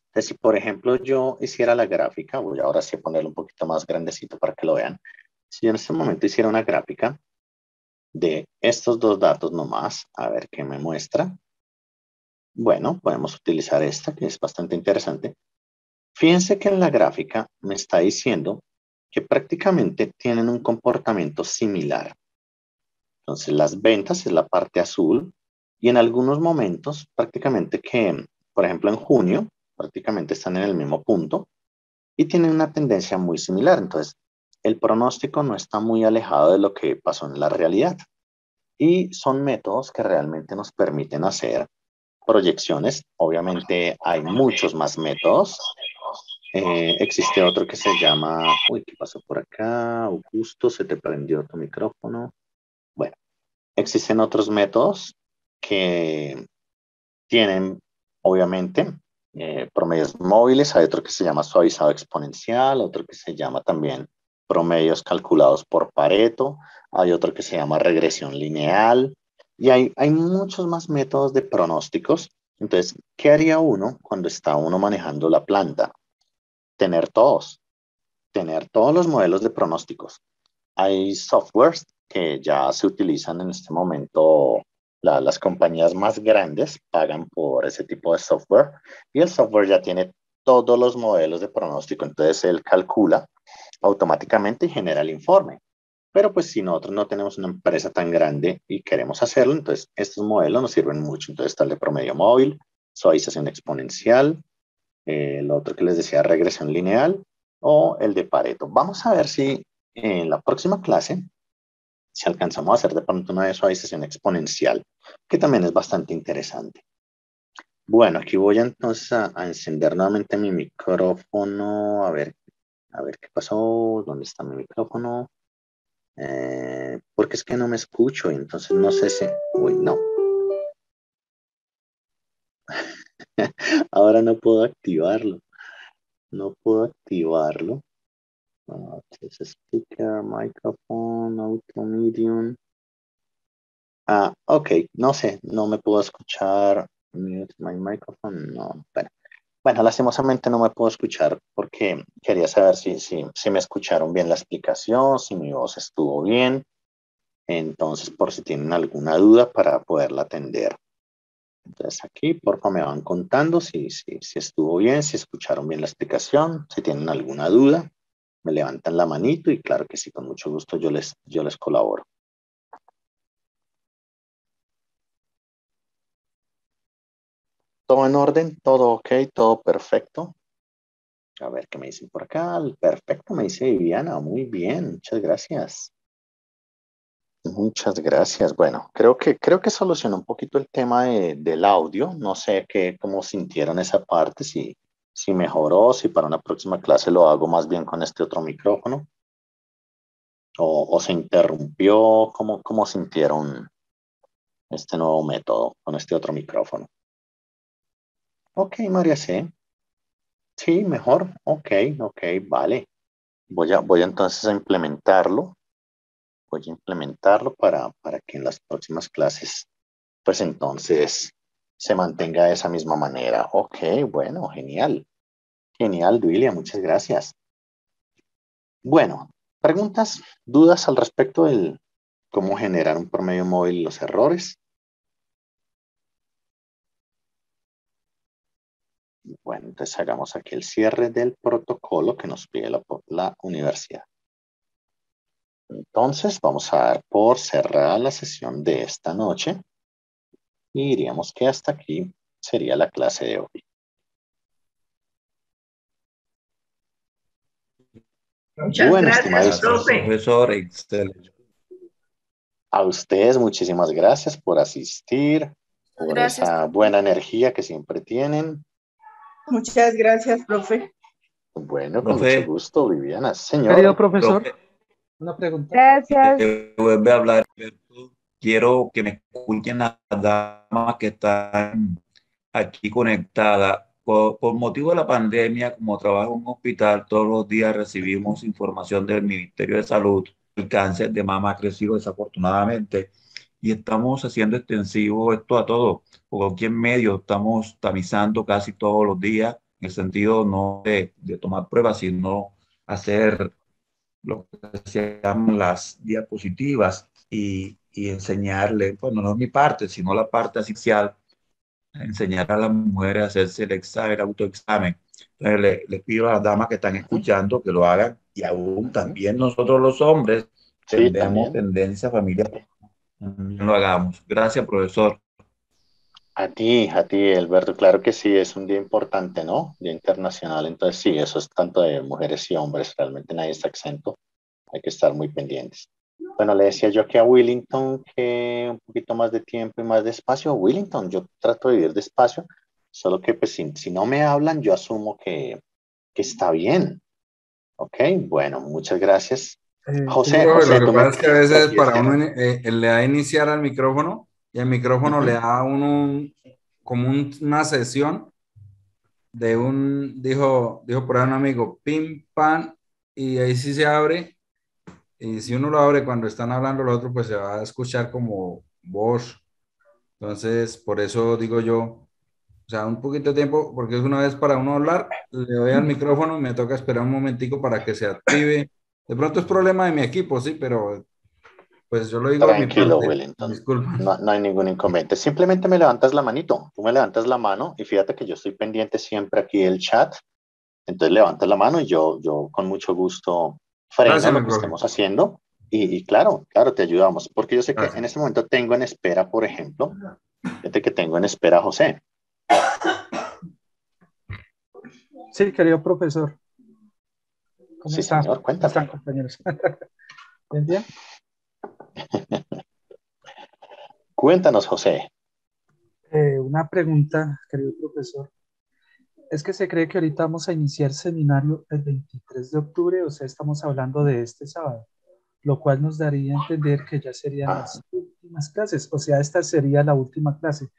Entonces, si por ejemplo yo hiciera la gráfica, voy ahora sí a ponerlo un poquito más grandecito para que lo vean. Si yo en este momento hiciera una gráfica de estos dos datos nomás, a ver qué me muestra. Bueno, podemos utilizar esta que es bastante interesante. Fíjense que en la gráfica me está diciendo que prácticamente tienen un comportamiento similar. Entonces las ventas es la parte azul y en algunos momentos prácticamente que, por ejemplo en junio, prácticamente están en el mismo punto y tienen una tendencia muy similar. Entonces el pronóstico no está muy alejado de lo que pasó en la realidad y son métodos que realmente nos permiten hacer proyecciones. Obviamente hay muchos más métodos. Existe otro que se llama, uy, ¿qué pasó por acá? Augusto, se te prendió tu micrófono. Bueno, existen otros métodos que tienen, obviamente, promedios móviles. Hay otro que se llama suavizado exponencial, otro que se llama también promedios calculados por Pareto. Hay otro que se llama regresión lineal. Y hay muchos más métodos de pronósticos. Entonces, ¿qué haría uno cuando está uno manejando la planta? Tener todos los modelos de pronósticos. Hay softwares que ya se utilizan en este momento. Las compañías más grandes pagan por ese tipo de software y el software ya tiene todos los modelos de pronóstico. Entonces él calcula automáticamente y genera el informe. Pero pues si nosotros no tenemos una empresa tan grande y queremos hacerlo, entonces estos modelos nos sirven mucho. Entonces está el de promedio móvil, suavización exponencial, el otro que les decía regresión lineal o el de Pareto. Vamos a ver si en la próxima clase, si alcanzamos a hacer de pronto una visualización exponencial, que también es bastante interesante. Bueno, aquí voy entonces a encender nuevamente mi micrófono, a ver qué pasó, dónde está mi micrófono, porque es que no me escucho y entonces no sé si, uy, no. Ahora no puedo activarlo, Speaker, microphone, auto medium. Ok, no sé, no me puedo escuchar. Mute my microphone, no. Bueno, lastimosamente no me puedo escuchar porque quería saber si me escucharon bien la explicación, si mi voz estuvo bien. Entonces, por si tienen alguna duda para poderla atender. Entonces aquí, por favor, me van contando si estuvo bien, si escucharon bien la explicación, si tienen alguna duda, me levantan la manito y claro que sí, con mucho gusto yo les colaboro. ¿Todo en orden? ¿Todo ok? ¿Todo perfecto? A ver qué me dicen por acá. Perfecto, me dice Viviana. Muy bien, muchas gracias. Muchas gracias. Bueno, creo que solucionó un poquito el tema del audio. No sé cómo sintieron esa parte, si mejoró, si para una próxima clase lo hago más bien con este otro micrófono o se interrumpió. ¿Cómo sintieron este nuevo método con este otro micrófono? Ok, María C. Sí, mejor. Ok, vale. Voy entonces a implementarlo. Voy a implementarlo para que en las próximas clases, pues entonces se mantenga de esa misma manera. Ok, bueno, genial. Genial, Duilia, muchas gracias. Bueno, preguntas, dudas al respecto del cómo generar un promedio móvil y los errores. Bueno, entonces hagamos aquí el cierre del protocolo que nos pide la universidad. Entonces vamos a dar por cerrada la sesión de esta noche y diríamos que hasta aquí sería la clase de hoy. Muchas Bueno, gracias, estimadísimos. profe. Profesor, excelente. A ustedes muchísimas gracias por asistir, por esa buena energía que siempre tienen. Muchas gracias, profe. Bueno, con Profe. mucho gusto, Viviana. Señor. Querido profesor, Profe, una pregunta. Gracias. vuelve a hablar. Quiero que me escuchen las damas que están aquí conectadas. Por motivo de la pandemia, como trabajo en un hospital, todos los días recibimos información del Ministerio de Salud. El cáncer de mama ha crecido desafortunadamente y estamos haciendo extensivo esto a todo. Por cualquier medio estamos tamizando casi todos los días, en el sentido no de tomar pruebas, sino hacer lo que se llaman las diapositivas y enseñarle, bueno, no es mi parte, sino la parte asistencial, enseñar a las mujeres a hacerse el examen, el autoexamen. Entonces, les pido a las damas que están escuchando que lo hagan y aún también nosotros los hombres Sí, tenemos también. tendencia familiar, también lo hagamos. Gracias, profesor. A ti, Alberto, claro que sí, es un día importante, ¿no? Día internacional, entonces sí, eso es tanto de mujeres y hombres, realmente nadie está exento, hay que estar muy pendientes. Bueno, le decía yo que a Willington que un poquito más de tiempo y más de espacio. Willington, yo trato de vivir despacio, solo que pues si no me hablan, yo asumo que está bien. Ok, bueno, muchas gracias. Sí, José, profe, lo que tú pasa me es que a veces decías para que... uno le da a iniciar al micrófono y el micrófono le da a uno como una sesión de dijo por ahí un amigo, pim, pam, y ahí sí se abre. Y si uno lo abre cuando están hablando los otros, pues se va a escuchar como voz. Entonces, por eso digo yo, o sea, un poquito de tiempo, porque es una vez para uno hablar, le doy al micrófono y me toca esperar un momentico para que se active. De pronto es problema de mi equipo, sí, pero pues yo lo digo de mi Tranquilo, parte. Wellington. Disculpa. No hay ningún inconveniente. Simplemente me levantas la manito. Tú me levantas la mano y fíjate que yo estoy pendiente siempre aquí del chat. Entonces levantas la mano y yo con mucho gusto freno Gracias, lo mi que profe. estemos haciendo. Y claro, te ayudamos. Porque yo sé que Gracias. en este momento tengo en espera, por ejemplo, fíjate que tengo en espera a José. Sí, querido profesor. ¿Cómo Sí, está? señor, ¿Cómo están, cuéntame. compañeros? ¿Bien, bien? Cuéntanos, José. Una pregunta, querido profesor. Es que se cree que ahorita vamos a iniciar seminario el 23 de octubre, o sea, estamos hablando de este sábado, lo cual nos daría a entender que ya serían las últimas clases, o sea, esta sería la última clase.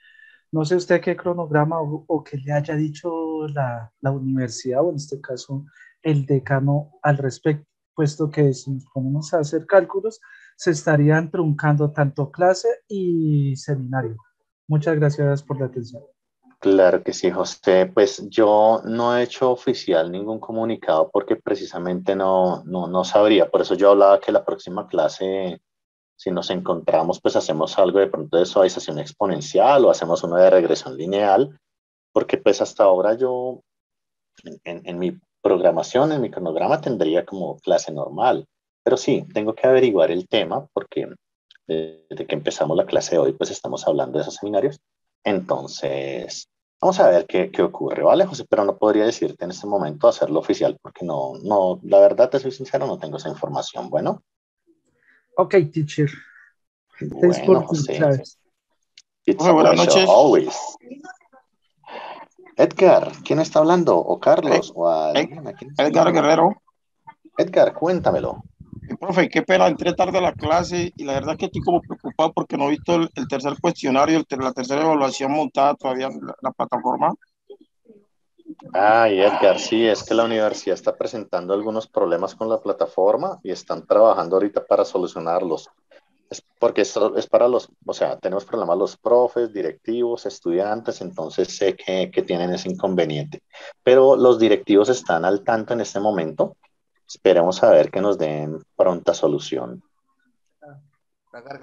No sé usted qué cronograma o qué le haya dicho la universidad, o en este caso el decano al respecto, puesto que si nos ponemos a hacer cálculos, se estarían truncando tanto clase y seminario. Muchas gracias por la atención. Claro que sí, José. Pues yo no he hecho oficial ningún comunicado porque precisamente no sabría. Por eso yo hablaba que la próxima clase Si nos encontramos, pues hacemos algo de pronto de suavización exponencial o hacemos uno de regresión lineal, porque pues hasta ahora yo en mi programación, en mi cronograma tendría como clase normal, pero sí, tengo que averiguar el tema porque desde que empezamos la clase de hoy, pues estamos hablando de esos seminarios. Entonces, vamos a ver qué ocurre, ¿vale, José? Pero no podría decirte en este momento hacerlo oficial porque no, la verdad, te soy sincero, no tengo esa información. Bueno, Ok, teacher. Thanks bueno, for the José. class. It's Profe, a buenas pleasure, noches. always. Edgar, ¿quién está hablando? ¿O Carlos? ¿O Adriana? ¿Quién está Edgar hablando? Guerrero. Edgar, cuéntamelo. Profe, qué pena, entré tarde a la clase y la verdad es que estoy como preocupado porque no he visto el tercer cuestionario, la tercera evaluación montada todavía en la plataforma. Ay, Edgar, sí, es que la universidad está presentando algunos problemas con la plataforma y están trabajando ahorita para solucionarlos. Es porque eso es para los, o sea, tenemos problemas los profes, directivos, estudiantes, entonces sé que tienen ese inconveniente. Pero los directivos están al tanto en este momento. Esperemos a ver que nos den pronta solución.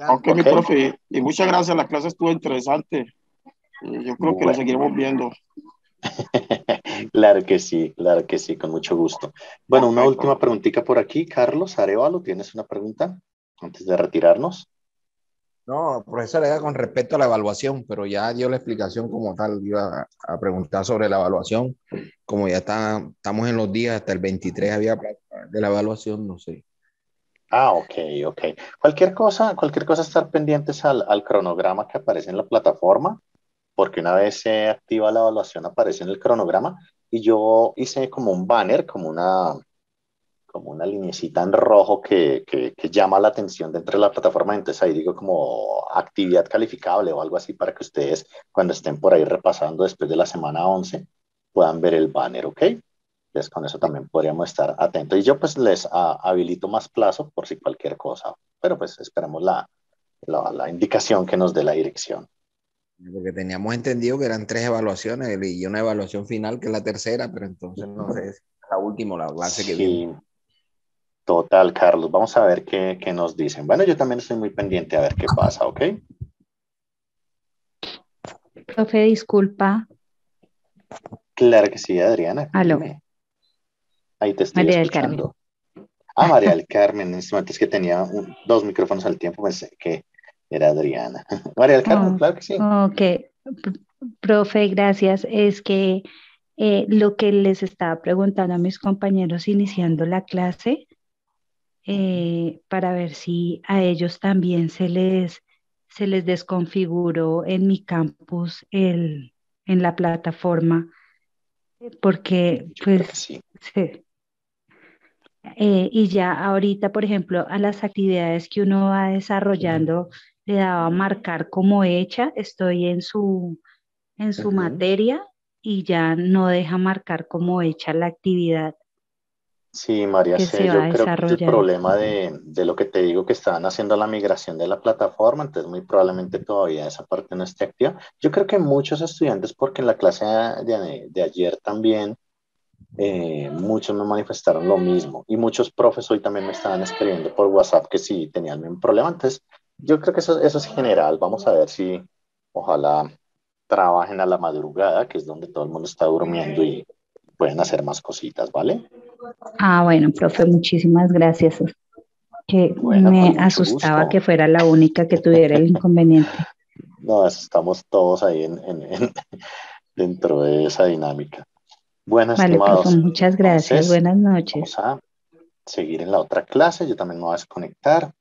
Ok, mi ¿Ok? profe, y muchas gracias, la clase estuvo interesante. Yo creo que lo Bueno, seguiremos viendo. claro que sí, con mucho gusto. Bueno, una Perfecto. última preguntita por aquí. Carlos Arevalo, ¿tienes una pregunta antes de retirarnos? No, profesor, era con respecto a la evaluación, pero ya dio la explicación como tal. Iba a preguntar sobre la evaluación. Como ya estamos en los días, hasta el 23 había de la evaluación, no sé. Ah, ok, ok. Cualquier cosa estar pendientes al cronograma que aparece en la plataforma, porque una vez se activa la evaluación aparece en el cronograma y yo hice como un banner, como una linecita en rojo que llama la atención dentro de la plataforma. Entonces ahí digo como actividad calificable o algo así para que ustedes cuando estén por ahí repasando después de la semana 11 puedan ver el banner, ¿ok? Entonces con eso también podríamos estar atentos. Y yo pues les habilito más plazo por si cualquier cosa, pero pues esperemos la indicación que nos dé la dirección. Porque teníamos entendido que eran 3 evaluaciones y una evaluación final, que es la tercera, pero entonces no sé si es la última o la clase que viene. Sí, total, Carlos. Vamos a ver qué nos dicen. Bueno, yo también estoy muy pendiente a ver qué pasa, ¿ok? Profe, disculpa. Claro que sí, Adriana. Aló, Dime. Ahí te estoy María del Carmen. escuchando. Ah, María del Carmen. En este momento es que tenía dos micrófonos al tiempo, pensé que era Adriana. María del Carmen, Oh, claro que sí. ok, profe, gracias. Es que lo que les estaba preguntando a mis compañeros iniciando la clase, para ver si a ellos también se les desconfiguró en mi campus en la plataforma, porque Yo creo que pues sí. sí. Y ya ahorita, por ejemplo, a las actividades que uno va desarrollando, le daba a marcar como hecha, estoy en su Ujú. materia y ya no deja marcar como hecha la actividad Sí, María que C., se va yo creo que es el desarrollando. problema de lo que te digo, que estaban haciendo la migración de la plataforma, entonces muy probablemente todavía esa parte no esté activa. Yo creo que muchos estudiantes, porque en la clase de ayer también muchos me manifestaron lo mismo y muchos profes hoy también me estaban escribiendo por WhatsApp que sí tenían el mismo problema. Entonces, yo creo que eso es general. Vamos a ver si ojalá trabajen a la madrugada, que es donde todo el mundo está durmiendo y pueden hacer más cositas, ¿vale? Ah, bueno, profe, muchísimas gracias. Que Bueno, con me mucho asustaba que gusto. fuera la única que tuviera el inconveniente. No, estamos todos ahí dentro de esa dinámica. Bueno, Vale, profe, estimados, muchas gracias. entonces Buenas noches. vamos a seguir en la otra clase. Yo también me voy a desconectar.